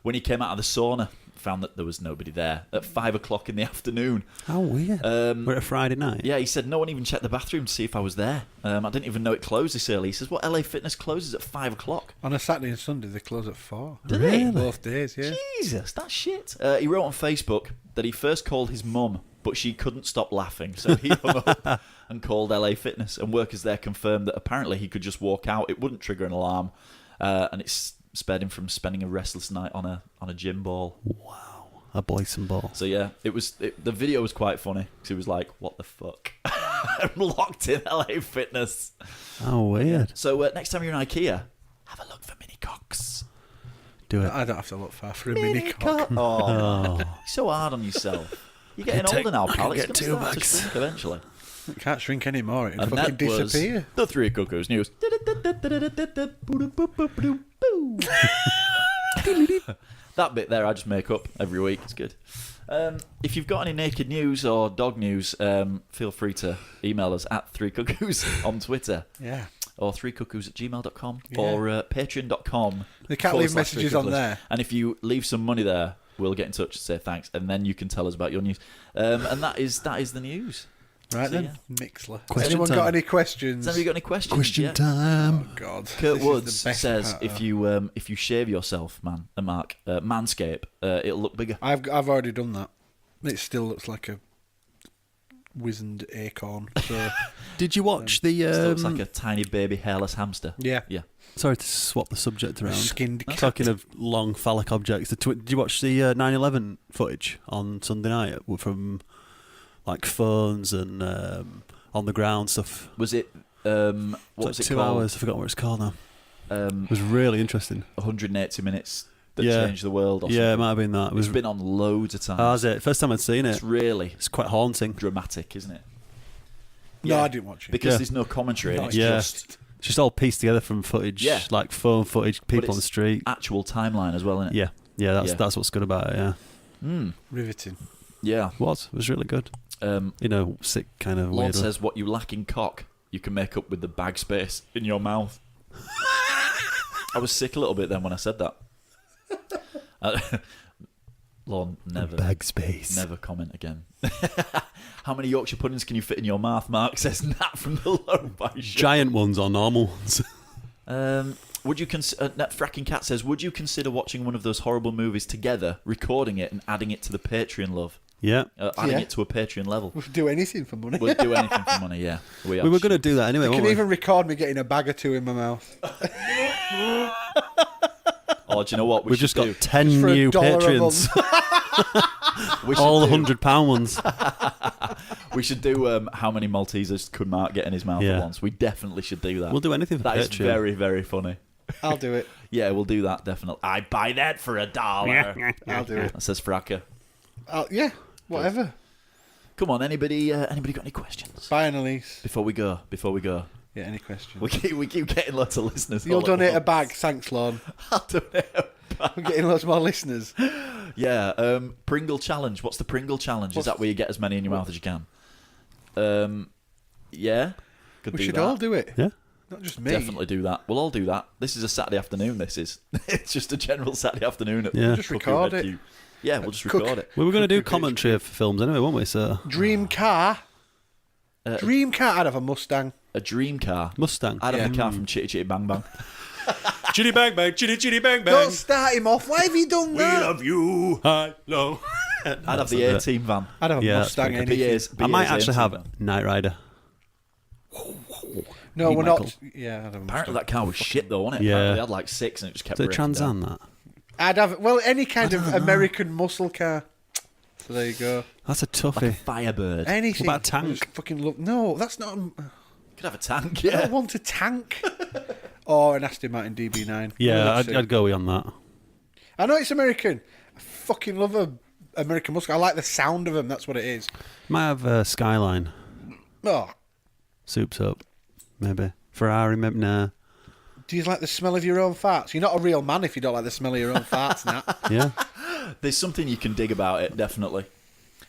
When he came out of the sauna, found that there was nobody there at 5 o'clock in the afternoon. How weird. We're at a Friday night. Yeah, he said no one even checked the bathroom to see if I was there. I didn't even know it closed this early. He says, well, LA Fitness closes at 5 o'clock. On a Saturday and Sunday, they close at 4. Do they? Both days, yeah. Jesus, that's shit. He wrote on Facebook that he first called his mum, but she couldn't stop laughing, so he hung up and called LA Fitness, and workers there confirmed that apparently he could just walk out. It wouldn't trigger an alarm, and it's spared him from spending a restless night on a gym ball. Wow. A boysen ball. So yeah, the video was quite funny because he was like, "What the fuck?" I'm locked in LA Fitness. Oh, weird. So next time you're in IKEA, have a look for mini cocks. Do it. I don't have to look far for a mini cock. Oh, you're so hard on yourself. You're getting older now, pal. It's going to start to shrink eventually. It can't shrink anymore. It'll And fucking that was disappear. the Three Cuckoos news. That bit there I just make up every week. It's good. If you've got any naked news or dog news, feel free to email us at 3cuckoos on Twitter. Yeah. Or 3cuckoos@gmail.com Yeah. or patreon.com. They can't leave messages on there. And if you leave some money there, we'll get in touch and say thanks, and then you can tell us about your news. And that is the news. Right So, then, yeah. Mixler. Question Anyone time. got any questions? Has anybody got any questions? Question Yeah. time. Oh God. Kurt This Woods is the best says part. if you shave yourself, Mark, manscape, it'll look bigger. I've already done that. It still looks like a wizened acorn. So Did you watch the... Still looks like a tiny baby hairless hamster. yeah, Yeah. Sorry to swap the subject around. skinned cat. Talking of long phallic objects, did you watch the 9/11 footage on Sunday night from like phones and on the ground stuff? Was it? What It's was like it 2 called? hours. I forgot what it's called now. It was really interesting. 180 Minutes That Yeah. Changed the World. Or Yeah, it something. might have been that. It's been on loads of times. Oh, is it? First time I'd seen it. It's really It's quite haunting. dramatic, isn't it? No, I didn't watch it. Because Yeah. there's no commentary. No, It's yeah. just It's just all pieced together from footage, Yeah. like phone footage, but people on the it's street. actual timeline as well, isn't it? Yeah, yeah, Yeah. that's what's good about it. Yeah, Riveting. Yeah. it was really good. Um, You know, sick kind of Lord weird. says what you lack in cock, you can make up with the bag space in your mouth. I was sick a little bit then when I said that. Lord, Bag space. never comment again. How many Yorkshire puddings can you fit in your mouth, Mark? Says Nat from the Low Buy Show. Giant ones or normal ones? Would you Nat Fracking Cat says, would you consider watching one of those horrible movies together, recording it and adding it to the Patreon, love? Yeah. Adding Yeah. it to a Patreon level. We should do anything for money. We'll do anything for money, yeah. We were going to do that anyway, You weren't can we? even record me getting a bag or two in my mouth. Oh, do you know what? We've just got do? 10 For new $1 a patrons. We should All the do- £100 ones. We should do how many Maltesers could Mark get in his mouth Yeah. at once. We definitely should do that. We'll do anything for That is Patreon. very, very funny. I'll do it. Yeah, we'll do that, definitely. I buy that for $1. I'll do it. That says Fracka. Yeah, whatever. Come on, anybody got any questions? Bye, Annalise. Before we go. Yeah, any questions? We keep getting lots of listeners. You'll all at donate a once. bag. Thanks, Lorne. I'll donate a bag. We're getting loads more listeners. Yeah, Pringle Challenge. What's the Pringle Challenge? Is that where you get as many in your mouth as you can? Yeah. Could We do should that. all do it. Yeah. Not just me. Definitely do that. We'll all do that. This is a Saturday afternoon, this is. It's just a general Saturday afternoon. At Yeah. Just Cookie record Red it. Cube. Yeah, we'll just Cook. record it. We were going to do Cookie commentary for films anyway, weren't we? So Dream car. Dream car. I'd have a Mustang. A dream car. Mustang. I'd have Yeah. the car from Chitty Chitty Bang Bang. Chitty bang bang, chitty chitty bang Don't start him off. Why have you done We that? love you. Hi, low. I'd have the A-Team van. I'd have a Yeah, that's Mustang. pretty Anything. BA's I might BA's actually A-Team have van. Knight Rider. No, Pete we're Michael. not. Yeah, I'd have a Apparently Mustang. that car was shit though, wasn't it? Yeah. Apparently they had like 6 and it just kept Is it breaking Trans down. Am that? I'd have any kind of American muscle car. So there you go. That's a toughie. Like a Firebird. Anything. What about a tank? I just fucking look. No, that's not. Could have a tank, I yeah. don't want a tank. Or an Aston Martin DB9. One Yeah, of the I'd two. go on that. I know it's American. I fucking love a American muscle. I like the sound of them. That's what it is. Might have a Skyline. Oh, Soup's up. Maybe. Ferrari, maybe. Nah. do you like the smell of your own farts? You're not a real man if you don't like the smell of your own farts. Now, Yeah. There's something you can dig about it, definitely.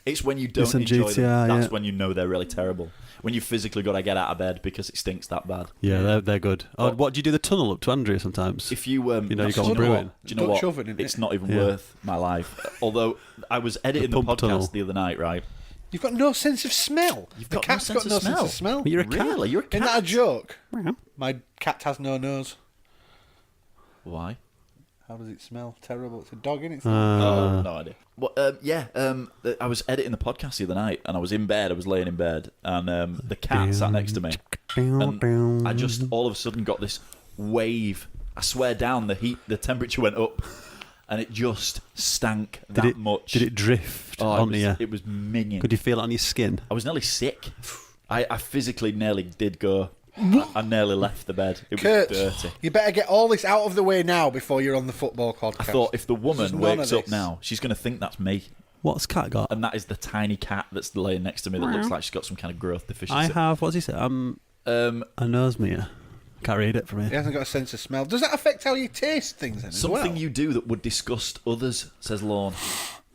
It's when you don't It's on enjoy GTR, them. That's yeah. when you know they're really terrible. When you physically got to get out of bed because it stinks that bad. Yeah, they're good. Oh, Well- what do you do the tunnel up to Andrea sometimes? If you, You know, you do got know brewing. what? Do you know Dutch what? oven, innit? It's not even Yeah. worth my life. Although I was editing the pump podcast tunnel. the other night, right? you've got no sense of smell. You've the got no cat's sense got no of sense smell. of smell. But you're a cat. Really? You're a cat? Isn't that a joke? Yeah. My cat has no nose. Why? How does it smell? Terrible. It's a dog, isn't it? Oh, no idea. Well, I was editing the podcast the other night, and I was in bed. I was laying in bed, and the cat sat next to me, and I just all of a sudden got this wave. I swear down, the temperature went up, and it just stank that much. Did it drift Oh, onto you? it was minging. Could you feel it on your skin? I was nearly sick. I physically nearly did go. I nearly left the bed. It was Kurt, dirty. you better get all this out of the way now before you're on the football podcast. I thought if the There's woman none wakes of up this. now, she's going to think that's me. What's cat got? And that is the tiny cat that's laying next to me that looks like she's got some kind of growth deficiency. I have. What's he say? A nose meter. Can't read it from He here. hasn't got a sense of smell. Does that affect how you taste things then as Something well? you do that would disgust others, says Lorne.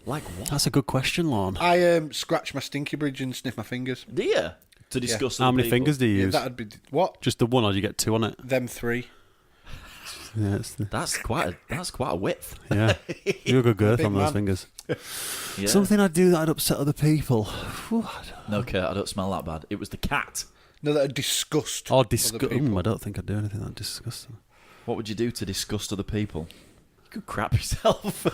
Like what? That's a good question, Lorne. I scratch my stinky bridge and sniff my fingers. Do you? To disgust How other many people? fingers do you Yeah, use? that'd be what? Just the one, or do you get two on it? Them three. Yeah, it's the, That's quite a width. yeah. You're a good girth Big on those man. fingers. Yeah. Something I'd do that'd upset other people. Whew, I don't- No, Kurt, I don't smell that bad. It was the cat. No, that would disgust. Or other disgust. people. I don't think I'd do anything that disgusting. What would you do to disgust other people? You could crap yourself.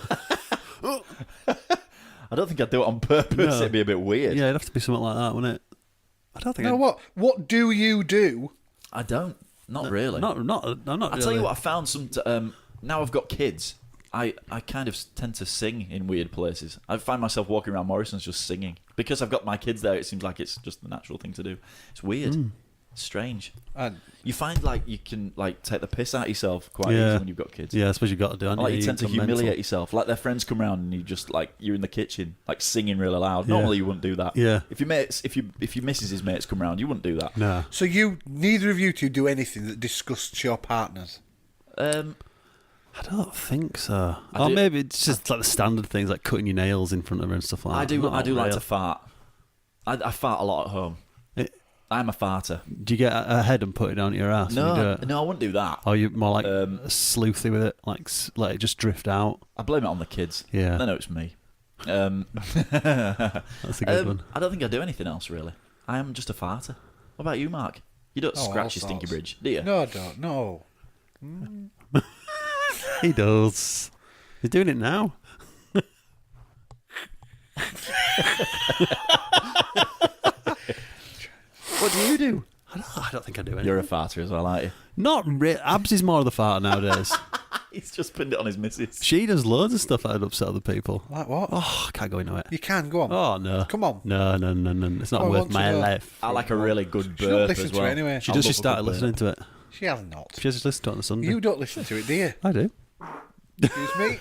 I don't think I'd do it on purpose. No. It'd be a bit weird. Yeah, it'd have to be something like that, wouldn't it? I don't think. No, I'd- what do you do? I don't. Not really. Not. I'm not. I'll really. tell you what, I found some. Now I've got kids. I kind of tend to sing in weird places. I find myself walking around Morrison's just singing. Because I've got my kids there, it seems like it's just the natural thing to do. It's weird. Strange. And You find like you can like take the piss out of yourself quite easy when you've got kids. Yeah, I suppose you've got to do it. Like you tend to humiliate yourself. Like their friends come round and you just like you're in the kitchen like singing really loud. Yeah. Normally you wouldn't do that. Yeah. If your missus' mates come round, you wouldn't do that. No. so neither of you two do anything that disgusts your partners. I don't think so. I Or do- maybe it's just like the standard things like cutting your nails in front of her and stuff like that. I do. Not I do like real. to fart. I fart a lot at home. It- I'm a farter. Do you get a head and put it down your ass? when you do No, it? no, I wouldn't do that. Or you more like sleuthy with it, like let it just drift out. I blame it on the kids. Yeah. They know it's me. That's a good one. I don't think I do anything else really. I am just a farter. What about you, Mark? You don't Oh, all scratch your stinky sorts. bridge, do you? No, I don't. No. He does. He's doing it now. What do you do? I don't think I do anything. You're a farter as well, aren't you? Not Abs is more of the fart nowadays. He's just pinned it on his missus. She does loads of stuff that'd upset other people. Like what? Oh, I can't go into it. You can go on. Oh no! Come on. No. It's not I worth want to my know. life. I like a really good She don't burp listen as to well. it anyway. She I does. She love a started good burp. listening to it. She has not. She just listened to it on the Sunday. You don't listen to it, do you? I do. Excuse me.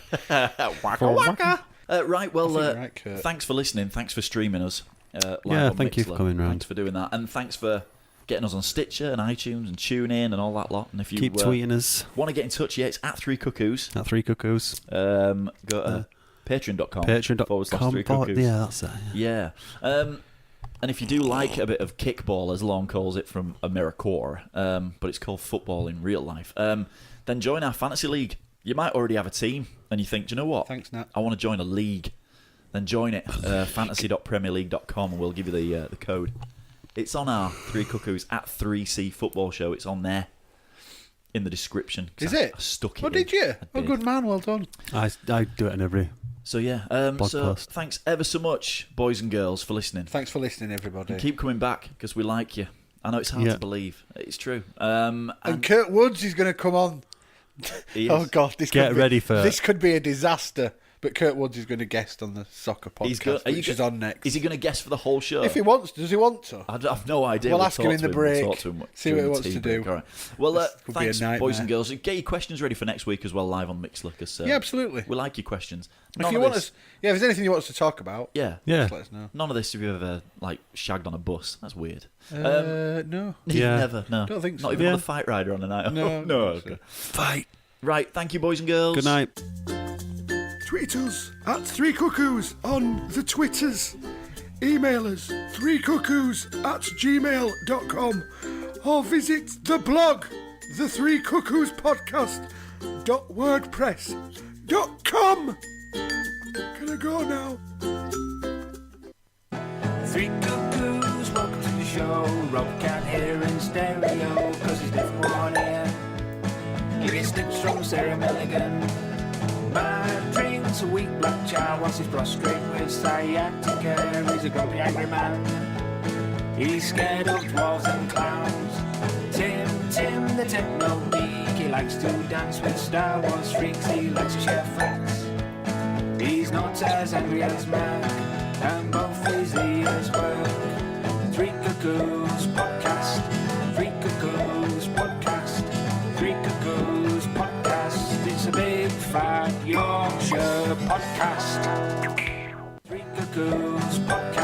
Waka waka. Right, well, I think you're right, Kurt. thanks for listening. Thanks for streaming us. Live Yeah, on thank you for Mixlr. coming round. Thanks for doing that. And thanks for getting us on Stitcher and iTunes and TuneIn and all that lot. And if you Keep tweeting us want to get in touch, it's at 3 Cuckoos. at 3 Cuckoos. Go to patreon.com. Patreon.com. 3 Cuckoos. Yeah, that's it. Yeah. And if you do like a bit of kickball, as Lon calls it from AmeriCorps, but it's called football in real life, then join our fantasy league. You might already have a team, and you think, do you know what? Thanks, Nat. I want to join a league. Then join it, fantasy.premierleague.com, and we'll give you the code. It's on our 3 Cuckoos at 3C football show. It's on there in the description. 'Cause Is it? I stuck it Oh, in. did you? I Oh, did. good man. Well done. I do it in every. So yeah, so post. thanks ever so much, boys and girls, for listening. Thanks for listening, everybody. And keep coming back because we like you. I know it's hard Yeah. to believe. It's true. And Kurt Woods is going to come on. he is. Oh God, this Get could be, ready for- this could be a disaster. But Kurt Woods is going to guest on the soccer He's podcast, go- are you which go- is on next. Is he going to guess for the whole show? If he wants, does he want to? I've no idea. We'll ask him talk in to the We'll break, talk to him see what he during the wants tea to break. do. All right. Well, This could be a thanks, boys nightmare. and girls. Get your questions ready for next week as well, live on Mixlr. Cause, Yeah, absolutely. We like your questions. If you want us, if there's anything you want us to talk about, Yeah. Yeah. just let us know. None of this have you ever like shagged on a bus. That's weird. No. You've Yeah. never. No. Don't think so. Not even Yeah. on the Fight Rider on the night. No, no. I don't think Okay. Fight. Right. Thank you, boys and girls. Good night. Tweet us at 3 Cuckoos on the Twitters. Email us 3cuckoos@gmail.com or visit the blog, the 3 Cuckoos podcast.wordpress.com. Can I go now? 3 Cuckoos, welcome to the show. Rob can't hear in stereo, cause he's deaf in one ear. You get snips from Sarah Milligan. Man drinks a weak black child whilst he's prostrate with sciatica. He's a grumpy angry man. He's scared of dwarves and clowns. Tim the techno geek. He likes to dance with Star Wars freaks. He likes to share facts. He's not as angry as Mac, and both his ears work. 3 Cuckoos podcast. 3 Cuckoos podcast. 3 Cuckoos podcast. It's a big fat Yorkshire podcast. 3 Cuckoos podcast.